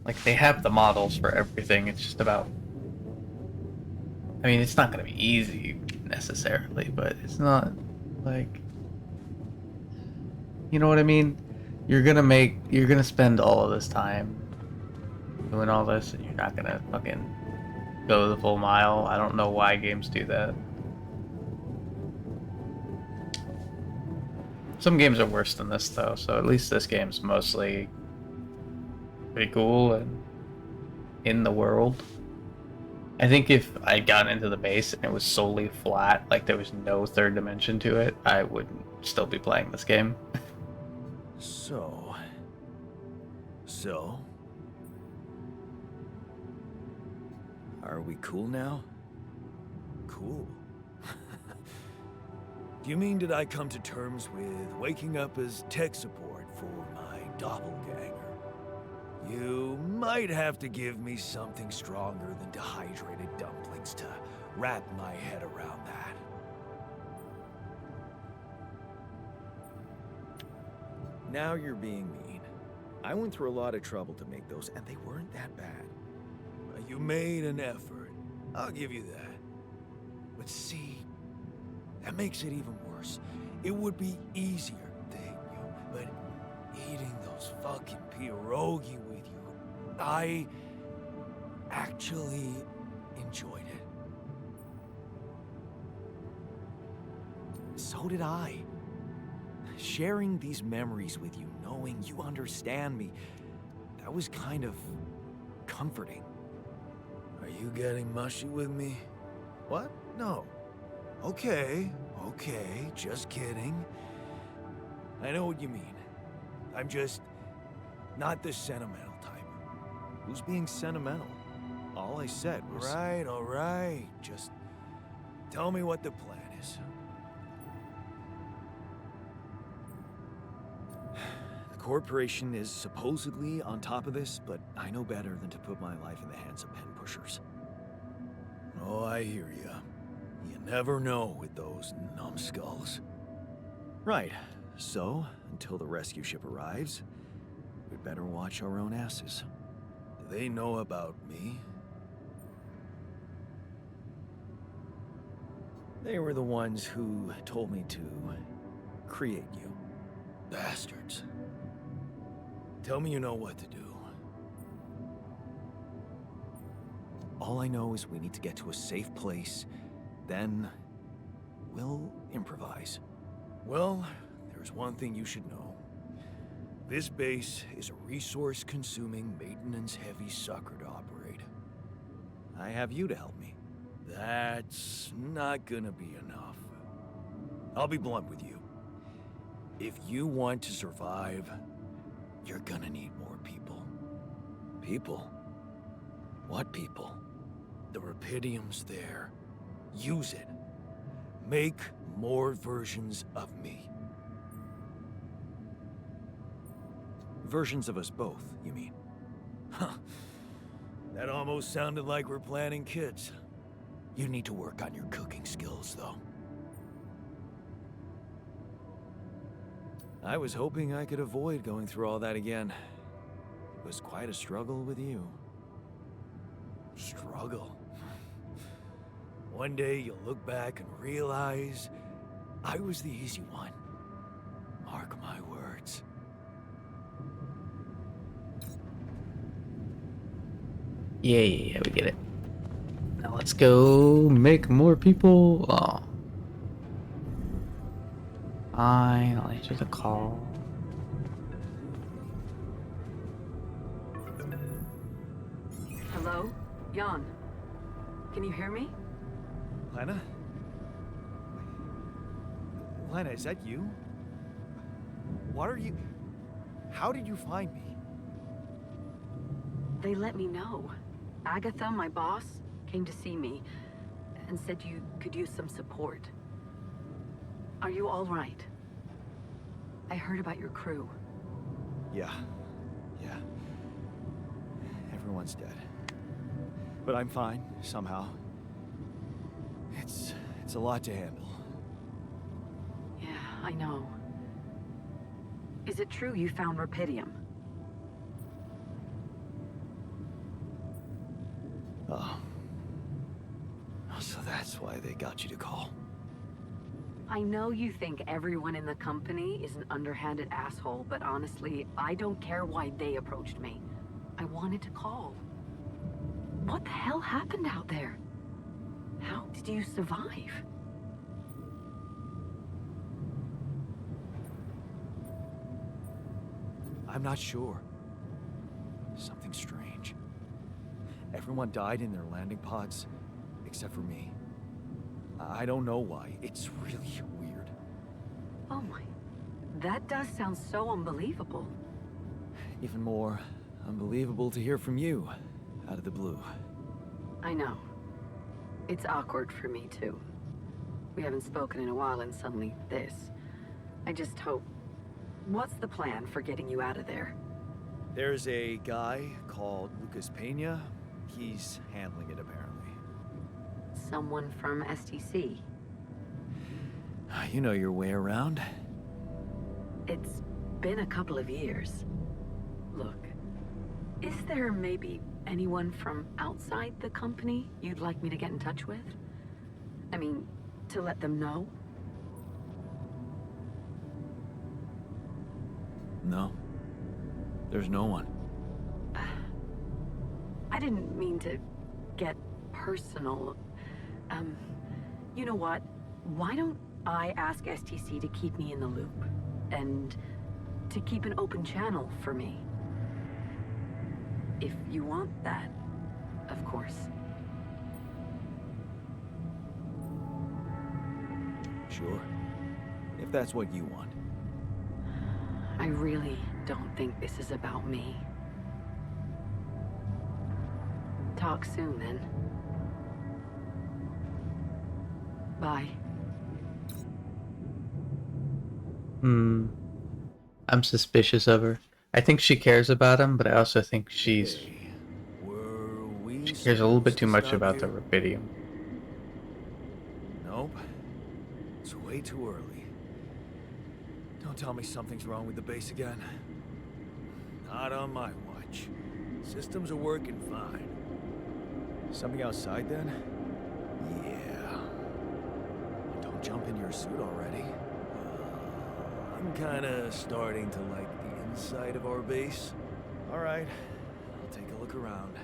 Like, they have the models for everything, it's just about... I mean, it's not going to be easy, necessarily, but it's not, like... You know what I mean? You're gonna spend all of this time doing all this, and you're not gonna fucking go the full mile. I don't know why games do that. Some games are worse than this, though, so at least this game's mostly pretty cool and in the world. I think if I'd gotten into the base and it was solely flat, like there was no third dimension to it, I would still be playing this game. So... Are we cool now? Cool. Do you mean did I come to terms with waking up as tech support for my doppelganger? You might have to give me something stronger than dehydrated dumplings to wrap my head around that. Now you're being mean. I went through a lot of trouble to make those, and they weren't that bad. You made an effort. I'll give you that. But see, that makes it even worse. It would be easier, thank you, but eating those fucking pierogi with you, I actually enjoyed it. So did I. Sharing these memories with you, knowing you understand me, that was kind of comforting. Are you getting mushy with me? What? No. Okay, just kidding. I know what you mean. I'm just not the sentimental type. Who's being sentimental? All I said was... All right. Just tell me what the plan is. The corporation is supposedly on top of this, but I know better than to put my life in the hands of pen pushers. Oh, I hear ya. You never know with those numbskulls. Right. So, until the rescue ship arrives, we'd better watch our own asses. Do they know about me? They were the ones who told me to create you. Bastards. Tell me you know what to do. All I know is we need to get to a safe place, then we'll improvise. Well, there's one thing you should know. This base is a resource-consuming, maintenance-heavy sucker to operate. I have you to help me. That's not gonna be enough. I'll be blunt with you. If you want to survive, you're gonna need more people. People? What people? The Rapidium's there. Use it. Make more versions of me. Versions of us both, you mean? Huh. That almost sounded like we're planning kids. You need to work on your cooking skills, though. I was hoping I could avoid going through all that again. It was quite a struggle with you. Struggle. One day you'll look back and realize I was the easy one. Mark my words. Yeah, we get it. Now let's go make more people. Oh. Fine, I'll answer the call. Hello? Jan. Can you hear me? Lena? Lena, is that you? What are you... How did you find me? They let me know. Agatha, my boss, came to see me and said you could use some support. Are you all right? I heard about your crew. Yeah. Everyone's dead. But I'm fine, somehow. It's a lot to handle. Yeah, I know. Is it true you found Rapidium? Oh. So that's why they got you to call. I know you think everyone in the company is an underhanded asshole, but honestly, I don't care why they approached me. I wanted to call. What the hell happened out there? How did you survive? I'm not sure. Something strange. Everyone died in their landing pods, except for me. I don't know why. It's really weird. Oh my... That does sound so unbelievable. Even more unbelievable to hear from you, out of the blue. I know. It's awkward for me, too. We haven't spoken in a while and suddenly this. I just hope... What's the plan for getting you out of there? There's a guy called Lucas Pena. He's handling it, apparently. Someone from STC. You know your way around. It's been a couple of years. Look, is there maybe anyone from outside the company you'd like me to get in touch with? I mean, to let them know? No. There's no one. I didn't mean to get personal. You know what? Why don't I ask STC to keep me in the loop? And to keep an open channel for me? If you want that, of course. Sure. If that's what you want. I really don't think this is about me. Talk soon, then. Bye. I'm suspicious of her. I think she cares about him, but I also think she cares a little bit too much about the rubidium. Nope. It's way too early. Don't tell me something's wrong with the base again. Not on my watch. Systems are working fine. Something outside then? Yeah. Don't jump in your suit already. I'm kinda starting to like the inside of our base. Alright, I'll take a look around.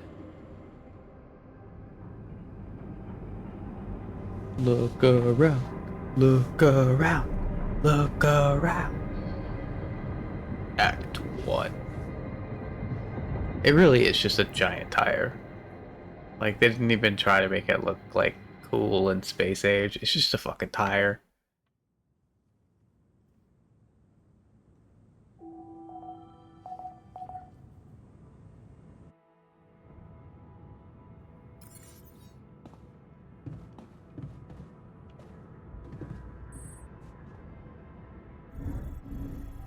Look around, look around, look around. Act 1. It really is just a giant tire. Like, they didn't even try to make it look, like, cool and space age. It's just a fucking tire.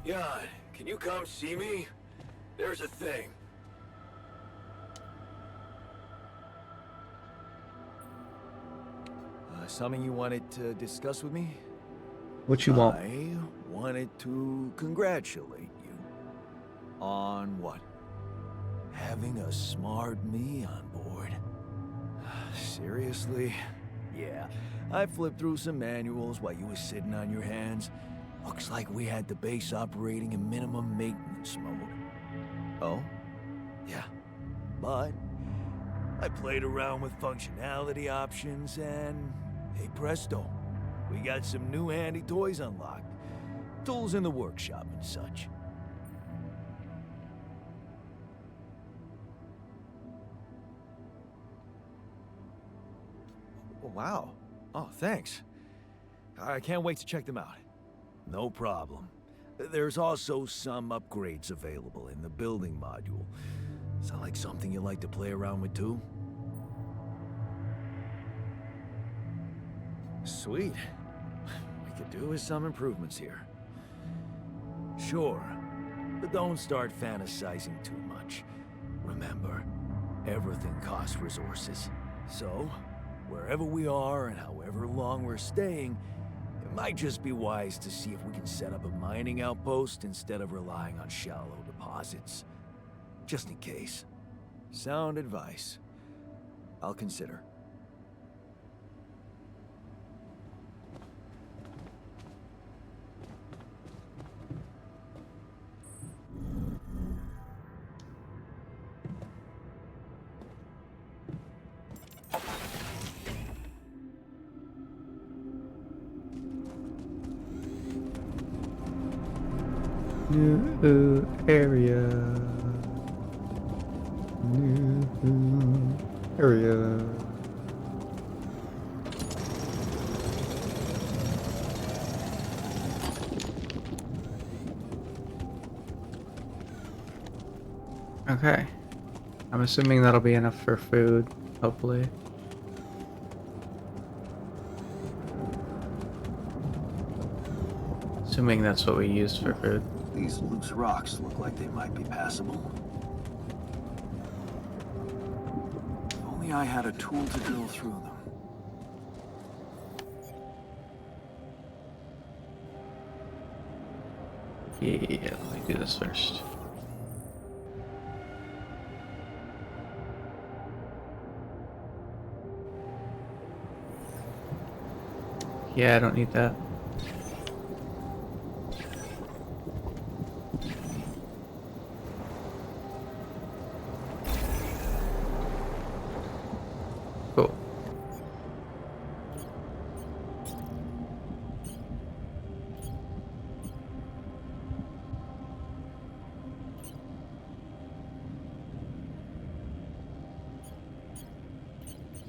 Jan, can you come see me? There's a thing. Something you wanted to discuss with me? What you want? I wanted to congratulate you. On what? Having a smart me on board. Seriously? Yeah, I flipped through some manuals while you were sitting on your hands. Looks like we had the base operating in minimum maintenance mode. Oh? Yeah. But I played around with functionality options and, hey presto, we got some new handy toys unlocked. Tools in the workshop and such. Wow. Oh, thanks. I can't wait to check them out. No problem. There's also some upgrades available in the building module. Sound like something you like to play around with too? Sweet. We could do with some improvements here. Sure, but don't start fantasizing too much. Remember, everything costs resources. So, wherever we are and however long we're staying, it might just be wise to see if we can set up a mining outpost instead of relying on shallow deposits. Just in case. Sound advice. I'll consider. New area. New area. Okay. I'm assuming that'll be enough for food, hopefully. Assuming that's what we used for food. These loose rocks look like they might be passable. If only I had a tool to drill through them. Yeah, let me do this first. Yeah, I don't need that. Cool.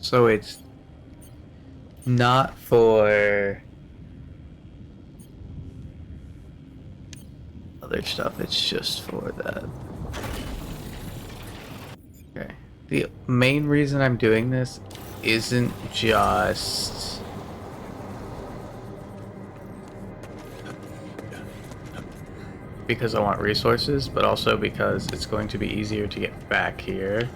So it's not for other stuff, it's just for that. Okay. The main reason I'm doing this isn't just because I want resources, but also because it's going to be easier to get back here.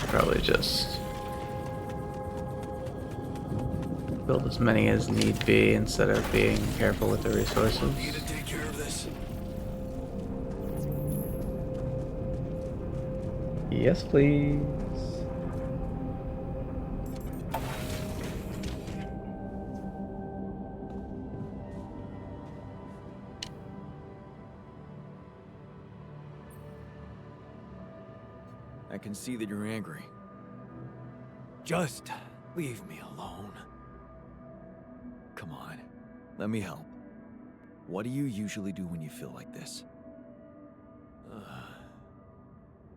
Probably just build as many as need be instead of being careful with the resources. Need to take care of this. Yes, please. I can see that you're angry. Just leave me alone. Come on, let me help. What do you usually do when you feel like this?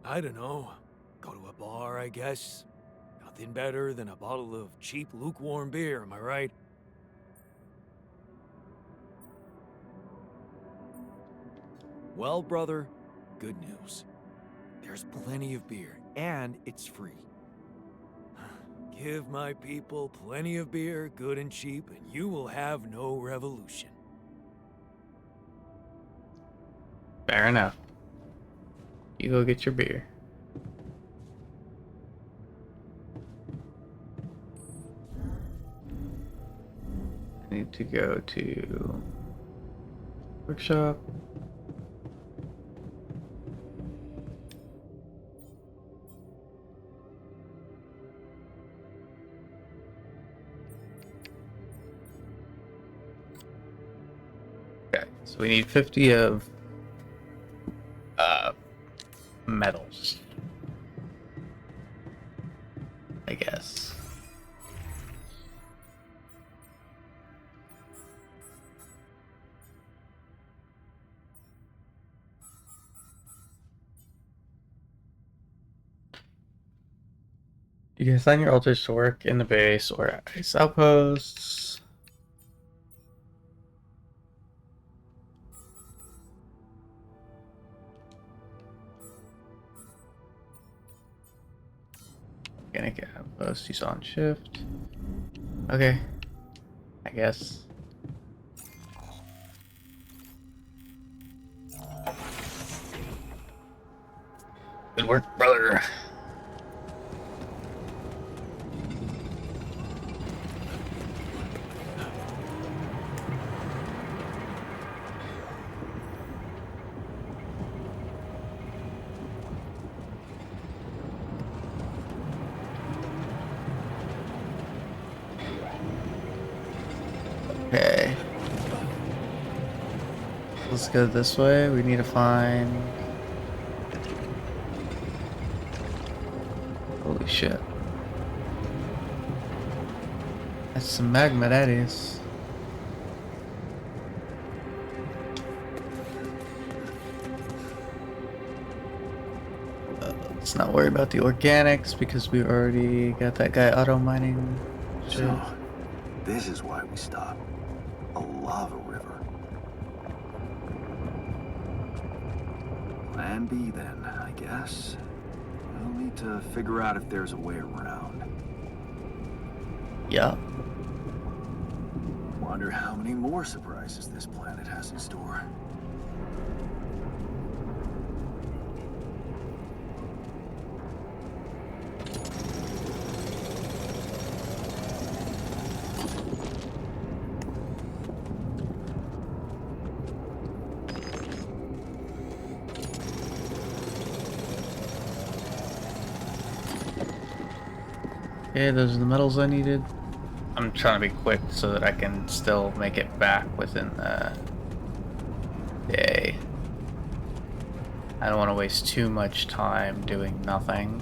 I don't know. Go to a bar, I guess. Nothing better than a bottle of cheap, lukewarm beer, am I right? Well, brother, good news. There's plenty of beer, and it's free. Give my people plenty of beer, good and cheap, and you will have no revolution. Fair enough. You go get your beer. I need to go to Workshop. Okay, so we need 50 of metals, I guess. You can assign your altars to work in the base or at base outposts. Gonna get outpost. He's on shift. Okay, I guess. Good work, brother. Okay. Let's go this way. We need to find... Holy shit. That's some magma, that is. Let's not worry about the organics because we already got that guy auto mining. Shit. So, this is why we stopped. A lava river. Plan B then, I guess. We'll need to figure out if there's a way around. Yeah. Wonder how many more surprises this planet has in store. Okay, those are the metals I needed. I'm trying to be quick so that I can still make it back within the day. I don't want to waste too much time doing nothing.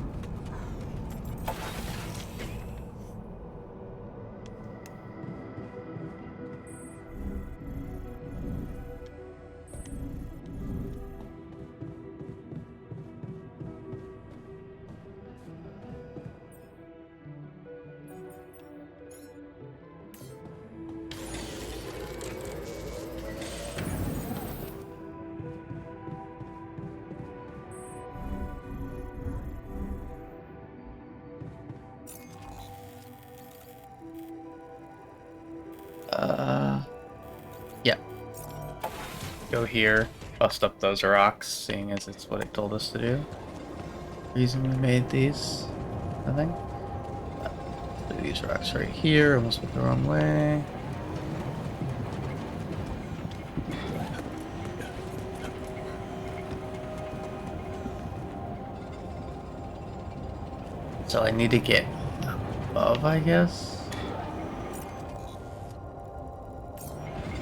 Yeah. Go here, bust up those rocks, seeing as it's what it told us to do. Reason we made these, I think. Put these rocks right here, almost went the wrong way. So I need to get above, I guess.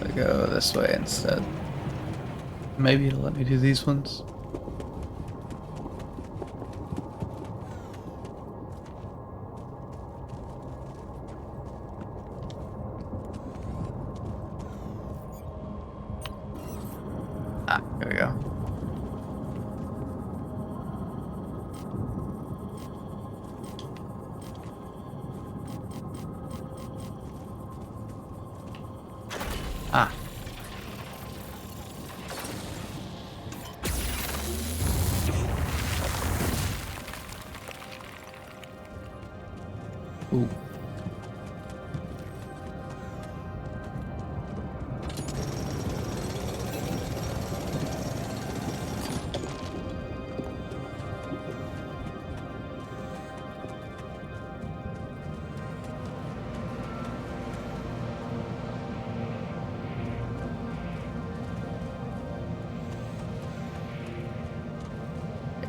I go this way instead. Maybe it'll let me do these ones. Ah, here we go. Ah. Ooh.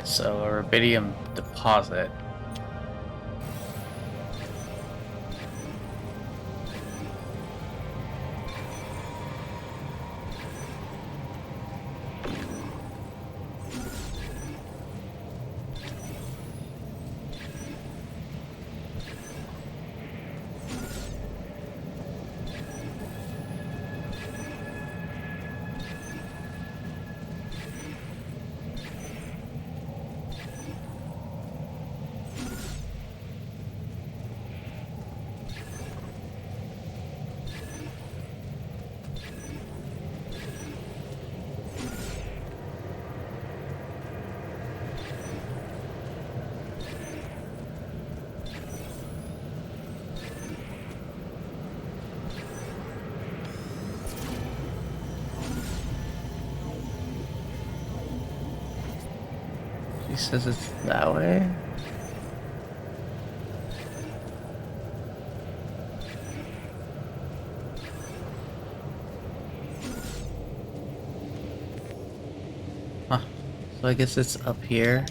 So a rubidium deposit. He says it's that way. Huh. So I guess it's up here.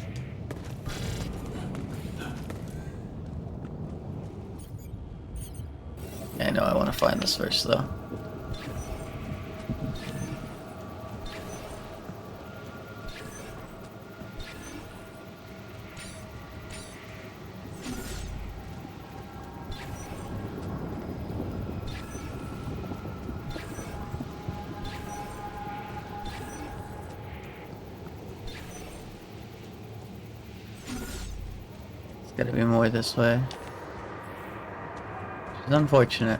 Yeah, I know I want to find this first though. It's gotta be more this way. It's unfortunate.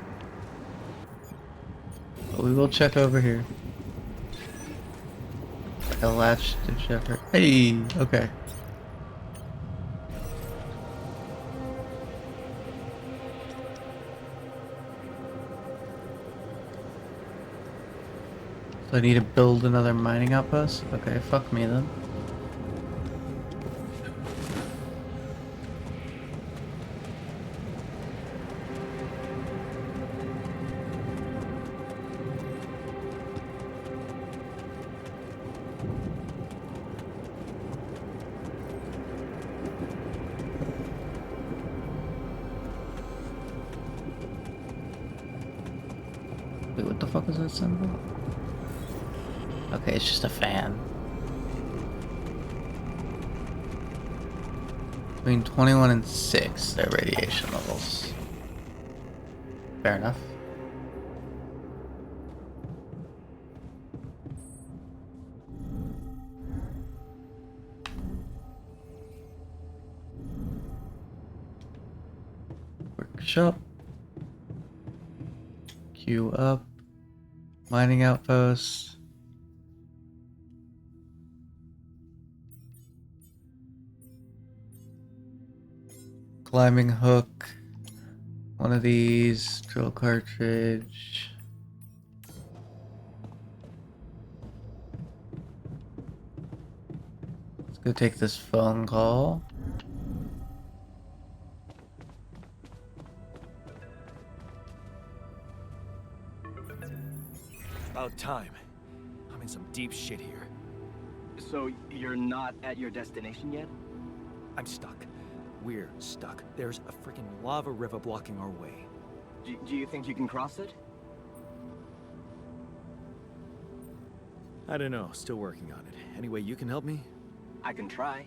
But we will check over here. Like a latch to check her. Hey! Okay. So I need to build another mining outpost? Okay, fuck me then. Wait, what the fuck is that symbol? Okay, it's just a fan. Between 21 and 6, their radiation levels. Fair enough. Workshop. Queue up. Mining outpost. Climbing hook. One of these. Drill cartridge. Let's go take this phone call. About time. I'm in some deep shit here. So you're not at your destination yet? I'm stuck. We're stuck. There's a freaking lava river blocking our way. Do you think you can cross it? I don't know. Still working on it. Anyway, you can help me? I can try.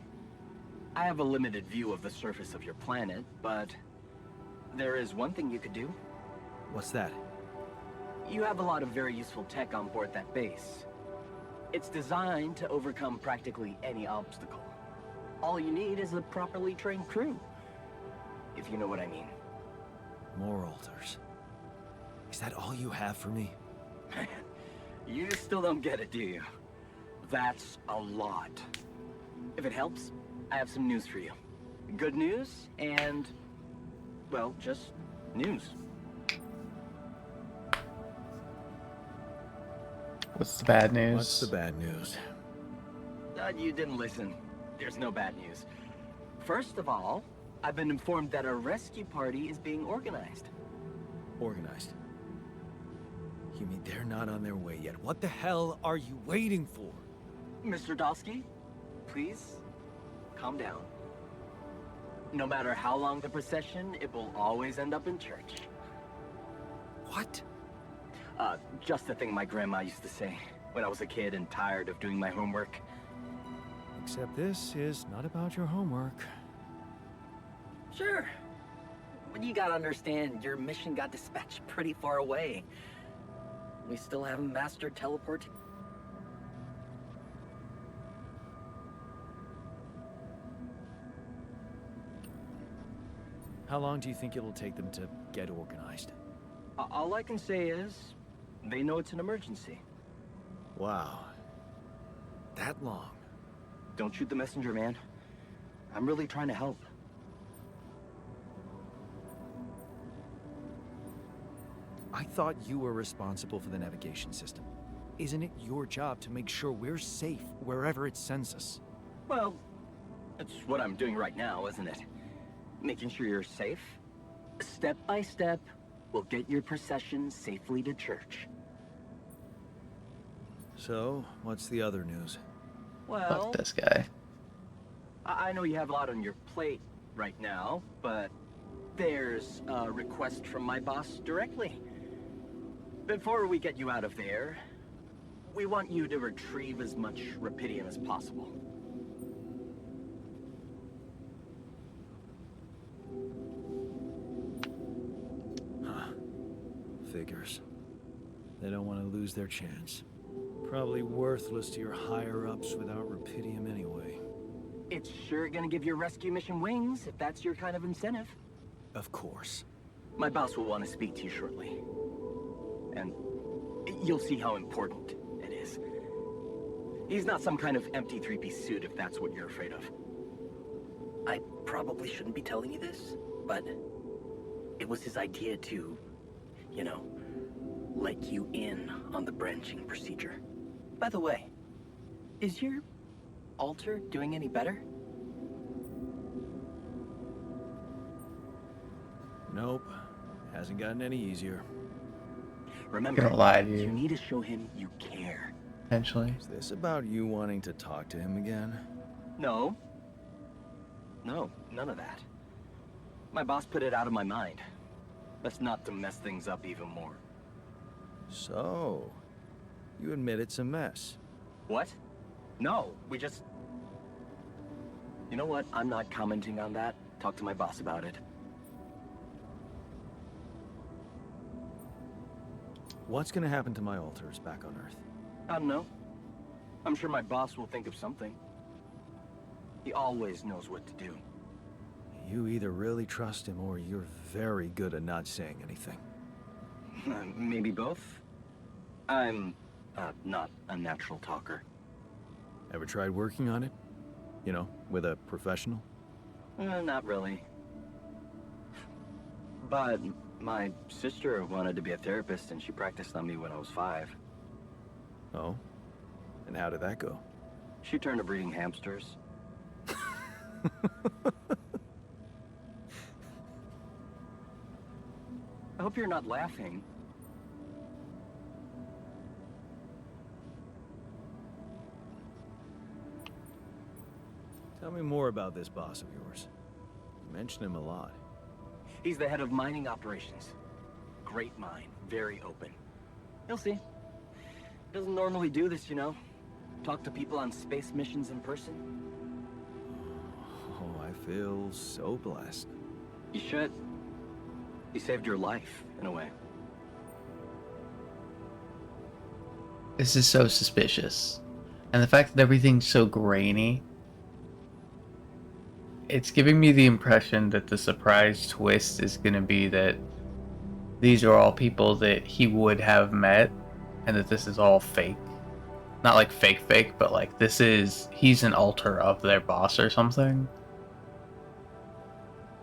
I have a limited view of the surface of your planet, but there is one thing you could do. What's that? You have a lot of very useful tech on board that base. It's designed to overcome practically any obstacle. All you need is a properly trained crew, if you know what I mean. More altars. Is that all you have for me? You still don't get it, do you? That's a lot. If it helps, I have some news for you. Good news and, well, just news. What's the bad news? What's the bad news? You didn't listen. There's no bad news. First of all, I've been informed that a rescue party is being organized. Organized. You mean they're not on their way yet? What the hell are you waiting for? Mr. Dosky, please, calm down. No matter how long the procession, it will always end up in church. What? Just the thing my grandma used to say when I was a kid and tired of doing my homework. Except this is not about your homework. Sure. But you gotta understand, your mission got dispatched pretty far away. We still haven't mastered teleporting. How long do you think it'll take them to get organized? All I can say is, they know it's an emergency. Wow. That long? Don't shoot the messenger, man. I'm really trying to help. I thought you were responsible for the navigation system. Isn't it your job to make sure we're safe wherever it sends us? Well, that's what I'm doing right now, isn't it? Making sure you're safe. Step by step, we'll get your procession safely to church. So, what's the other news? Well, Fuck this guy. I know you have a lot on your plate right now, but there's a request from my boss directly. Before we get you out of there, we want you to retrieve as much Rapidium as possible. Huh. Figures. They don't want to lose their chance. Probably worthless to your higher-ups without Rapidium anyway. It's sure gonna give your rescue mission wings, if that's your kind of incentive. Of course. My boss will want to speak to you shortly. And you'll see how important it is. He's not some kind of empty three-piece suit if that's what you're afraid of. I probably shouldn't be telling you this, but it was his idea to, you know, let you in on the branching procedure. By the way, is your altar doing any better? Nope. Hasn't gotten any easier. Remember, Gonna lie to you you. need to show him you care. Potentially. Is this about you wanting to talk to him again? No. No, none of that. My boss put it out of my mind. That's not to mess things up even more. So, you admit it's a mess. What? No, we just... You know what? I'm not commenting on that. Talk to my boss about it. What's gonna happen to my altars back on Earth? I don't know. I'm sure my boss will think of something. He always knows what to do. You either really trust him or you're very good at not saying anything. Maybe both? I'm not a natural talker. Ever tried working on it? You know, with a professional? Not really. But my sister wanted to be a therapist and she practiced on me when I was 5. Oh? And how did that go? She turned to breeding hamsters. I hope you're not laughing. Tell me more about this boss of yours. You mention him a lot. He's the head of mining operations. Great mine, very open. You'll see. Doesn't normally do this, you know. Talk to people on space missions in person. Oh, I feel so blessed. You should. He saved your life, in a way. This is so suspicious. And the fact that everything's so grainy, it's giving me the impression that the surprise twist is going to be that these are all people that he would have met and that this is all fake. Not like fake, but like he's an alter of their boss or something.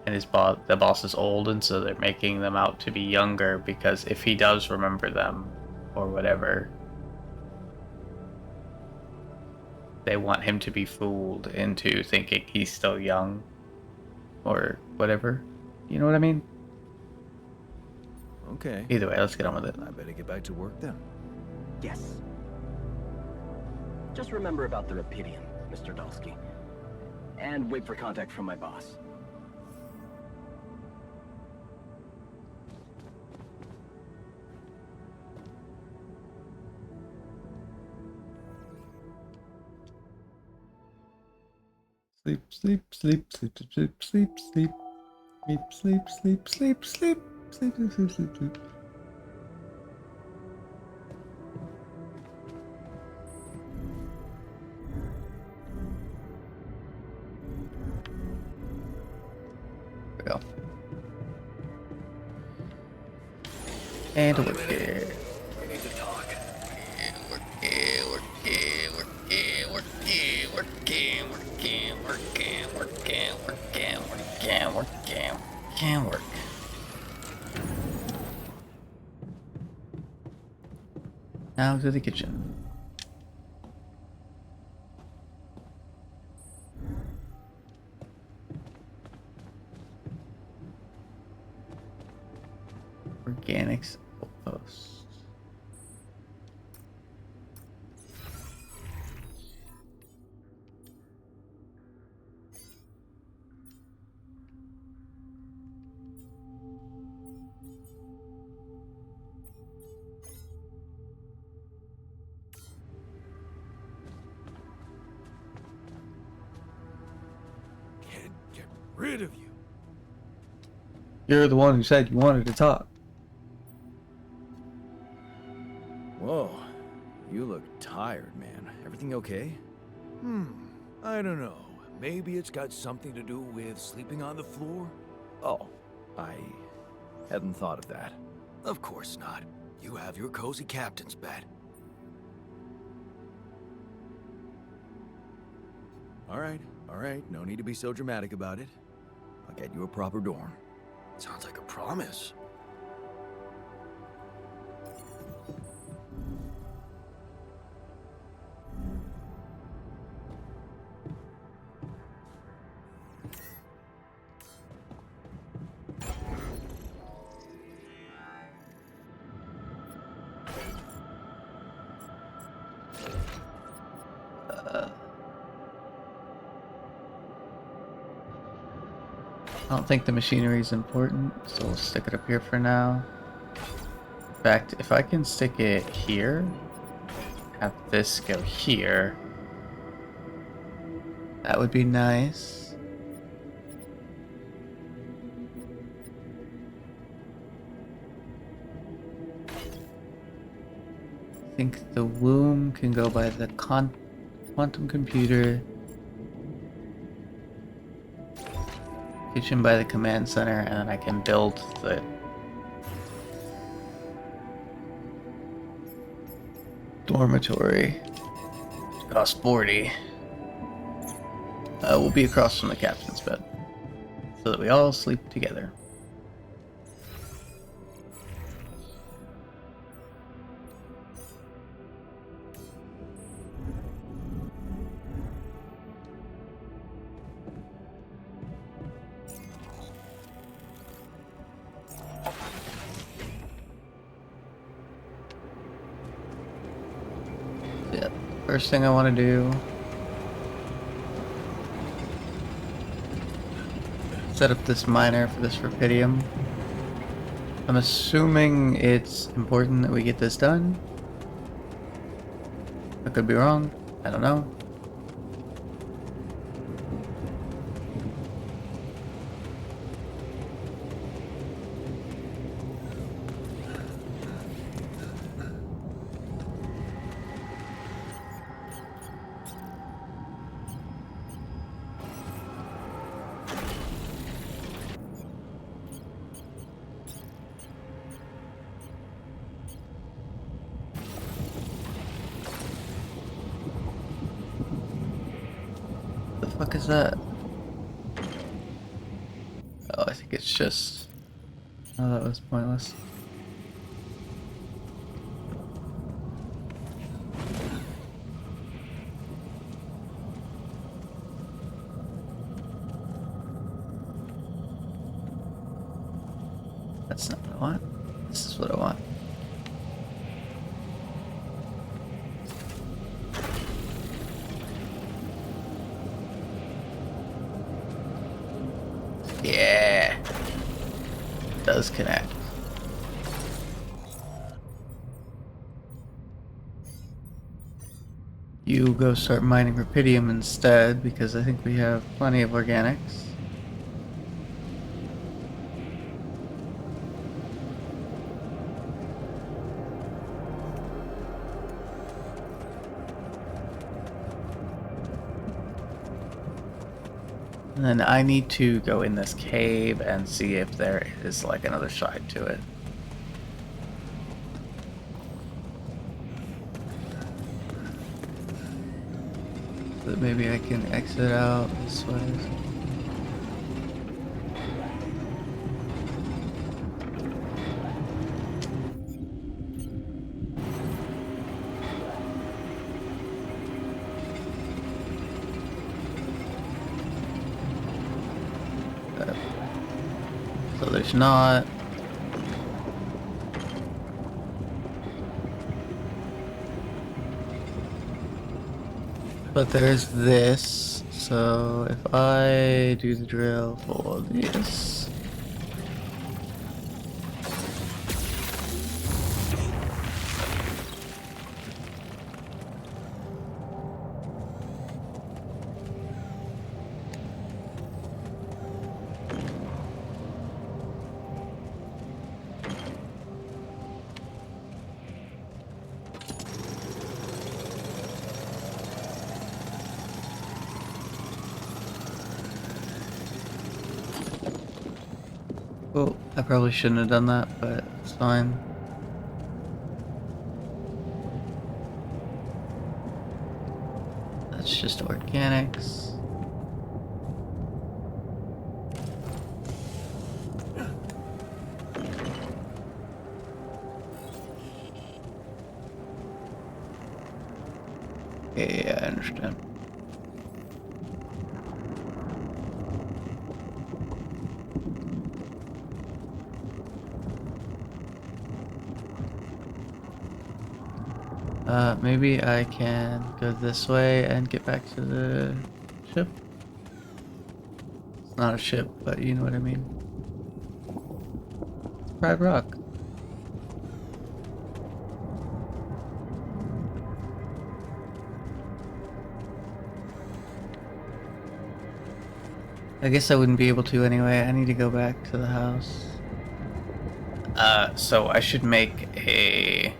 And the boss is old, and so they're making them out to be younger because if he does remember them or whatever, they want him to be fooled into thinking he's still young or whatever. You know what I mean? Okay. Either way, let's get on with it. I better get back to work then. Yes. Just remember about the Rapidium, Mr. Dalsky. and wait for contact from my boss. Sleep, sleep, sleep, sleep, sleep, sleep, sleep, sleep, sleep, sleep, sleep, sleep, sleep, sleep, sleep, sleep, sleep. There we go. And to work here. We need to talk. Work. Now to the kitchen. Organics outpost. Can't get rid of you. You're the one who said you wanted to talk. Whoa, you look tired, man. Everything okay? I don't know. Maybe it's got something to do with sleeping on the floor? Oh, I hadn't thought of that. Of course not. You have your cozy captain's bed. All right. No need to be so dramatic about it. I'll get you a proper dorm. Sounds like a promise. I don't think the machinery is important, so we'll stick it up here for now. In fact, if I can stick it here, have this go here, that would be nice. I think the womb can go by the quantum computer. Kitchen by the command center, and then I can build the dormitory. Cost 40. We'll be across from the captain's bed, so that we all sleep together. Yeah, first thing I want to do, set up this miner for this rubidium. I'm assuming it's important that we get this done. I could be wrong. I don't know. The fuck is that? Oh, I think it's just... Oh, that was pointless. That's not what I want. This is what I want. Yeah. Does connect. You go start mining rubidium instead, because I think we have plenty of organics. And then I need to go in this cave and see if there is like another side to it. So that maybe I can exit out this way. So there's not. But there's this. So if I do the drill for this. Oh, I probably shouldn't have done that, but it's fine. That's just organics. Yeah, I understand. Maybe I can go this way and get back to the ship. It's not a ship, but you know what I mean. Pride Rock. I guess I wouldn't be able to anyway. I need to go back to the house. So I should make a...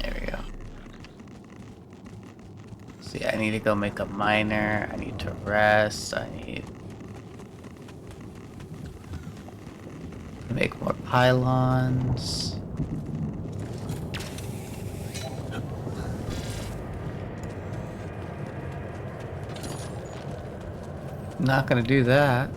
There we go. See, I need to go make a miner. I need to rest. I need to make more pylons. Not gonna do that.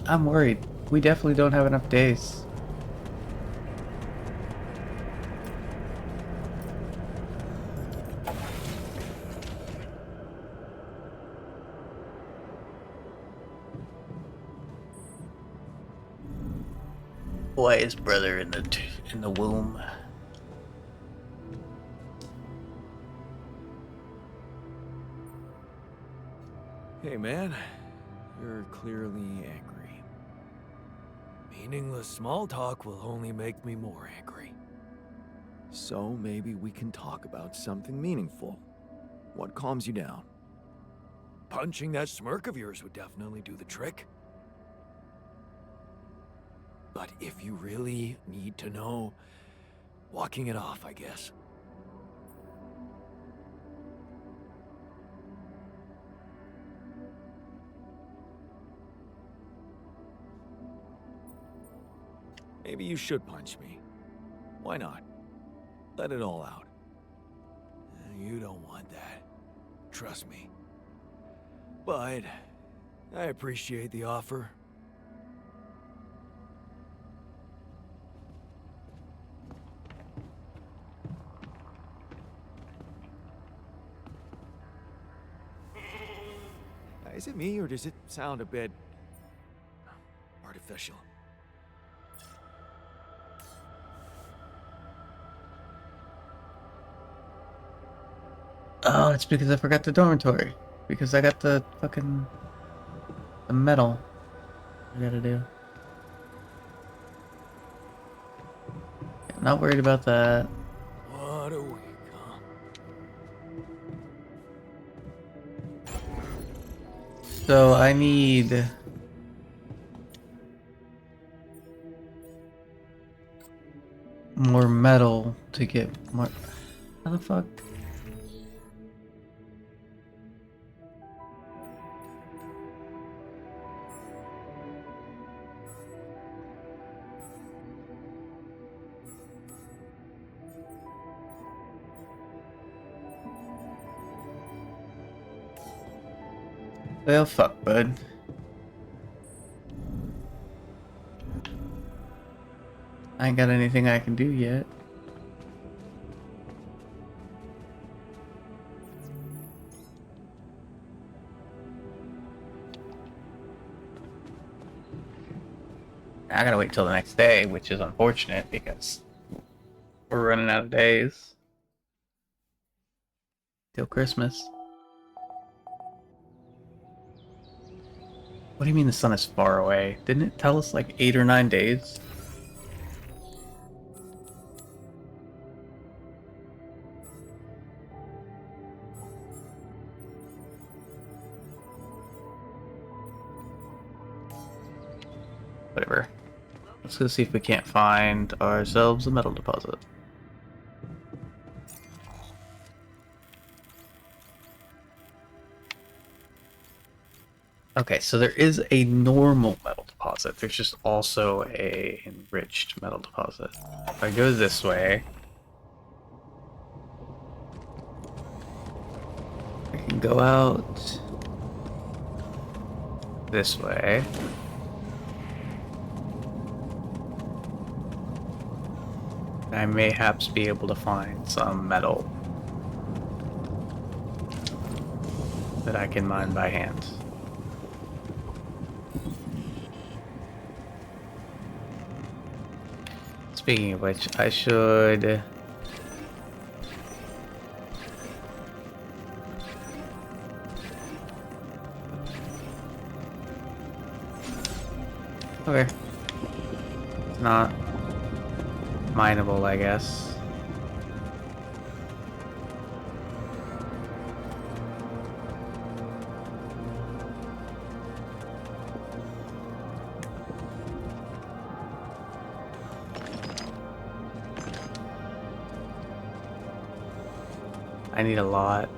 I'm worried. We definitely don't have enough days. Why is brother in the womb? Hey, man. You're clearly angry. Meaningless small talk will only make me more angry. So maybe we can talk about something meaningful. What calms you down? Punching that smirk of yours would definitely do the trick. But if you really need to know, Walking it off, I guess. Maybe you should punch me. Why not? Let it all out. You don't want that. Trust me. But I appreciate the offer. Is it me, or does it sound a bit artificial? Oh, it's because I forgot the dormitory. Because I got the fucking... the metal I gotta do. I'm not worried about that. What a week, huh? So I need... more metal to get more... How the fuck? Well, fuck, bud. I ain't got anything I can do yet. I gotta wait till the next day, which is unfortunate because we're running out of days till Christmas. What do you mean the sun is far away? Didn't it tell us like 8 or 9 days? Whatever. Let's go see if we can't find ourselves a metal deposit. Okay, so there is a normal metal deposit. There's just also a enriched metal deposit. If I go this way, I can go out this way. I mayhaps be able to find some metal that I can mine by hand. Speaking of which, I should... Okay. It's not mineable, I guess. I need a lot.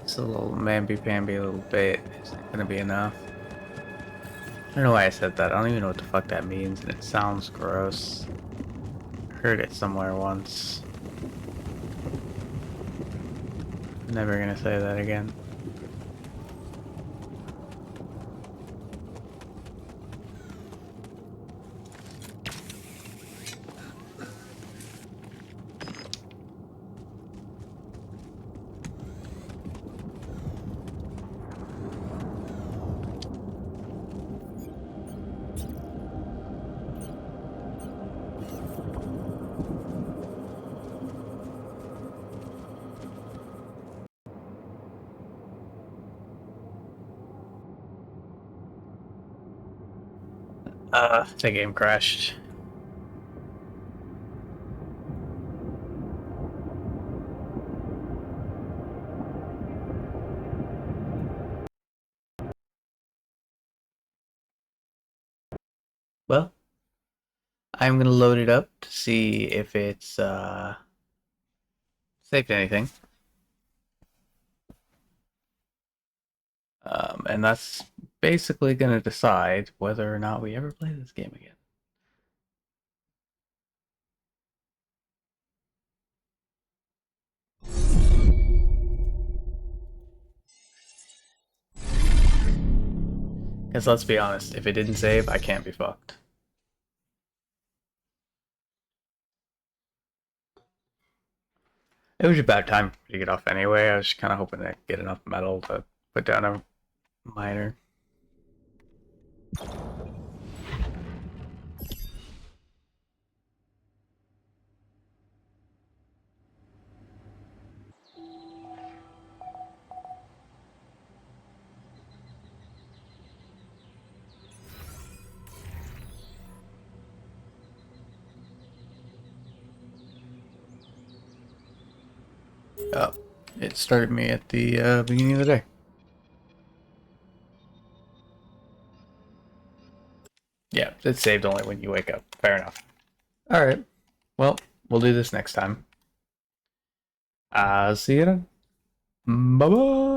It's a little mamby-pamby little bit isn't gonna be enough. I don't know why I said that. I don't even know what the fuck that means, and it sounds gross. Heard it somewhere once. Never gonna say that again. The game crashed. well, I'm gonna load it up to see if it's saved anything. And that's basically gonna decide whether or not we ever play this game again. Because let's be honest, if it didn't save, I can't be fucked. It was about time to get off anyway. I was kind of hoping to get enough metal to put down a miner. Oh, it started me at the beginning of the day. Yeah, it's saved only when you wake up. Fair enough. Alright, well, we'll do this next time. I'll see you then. Bye-bye!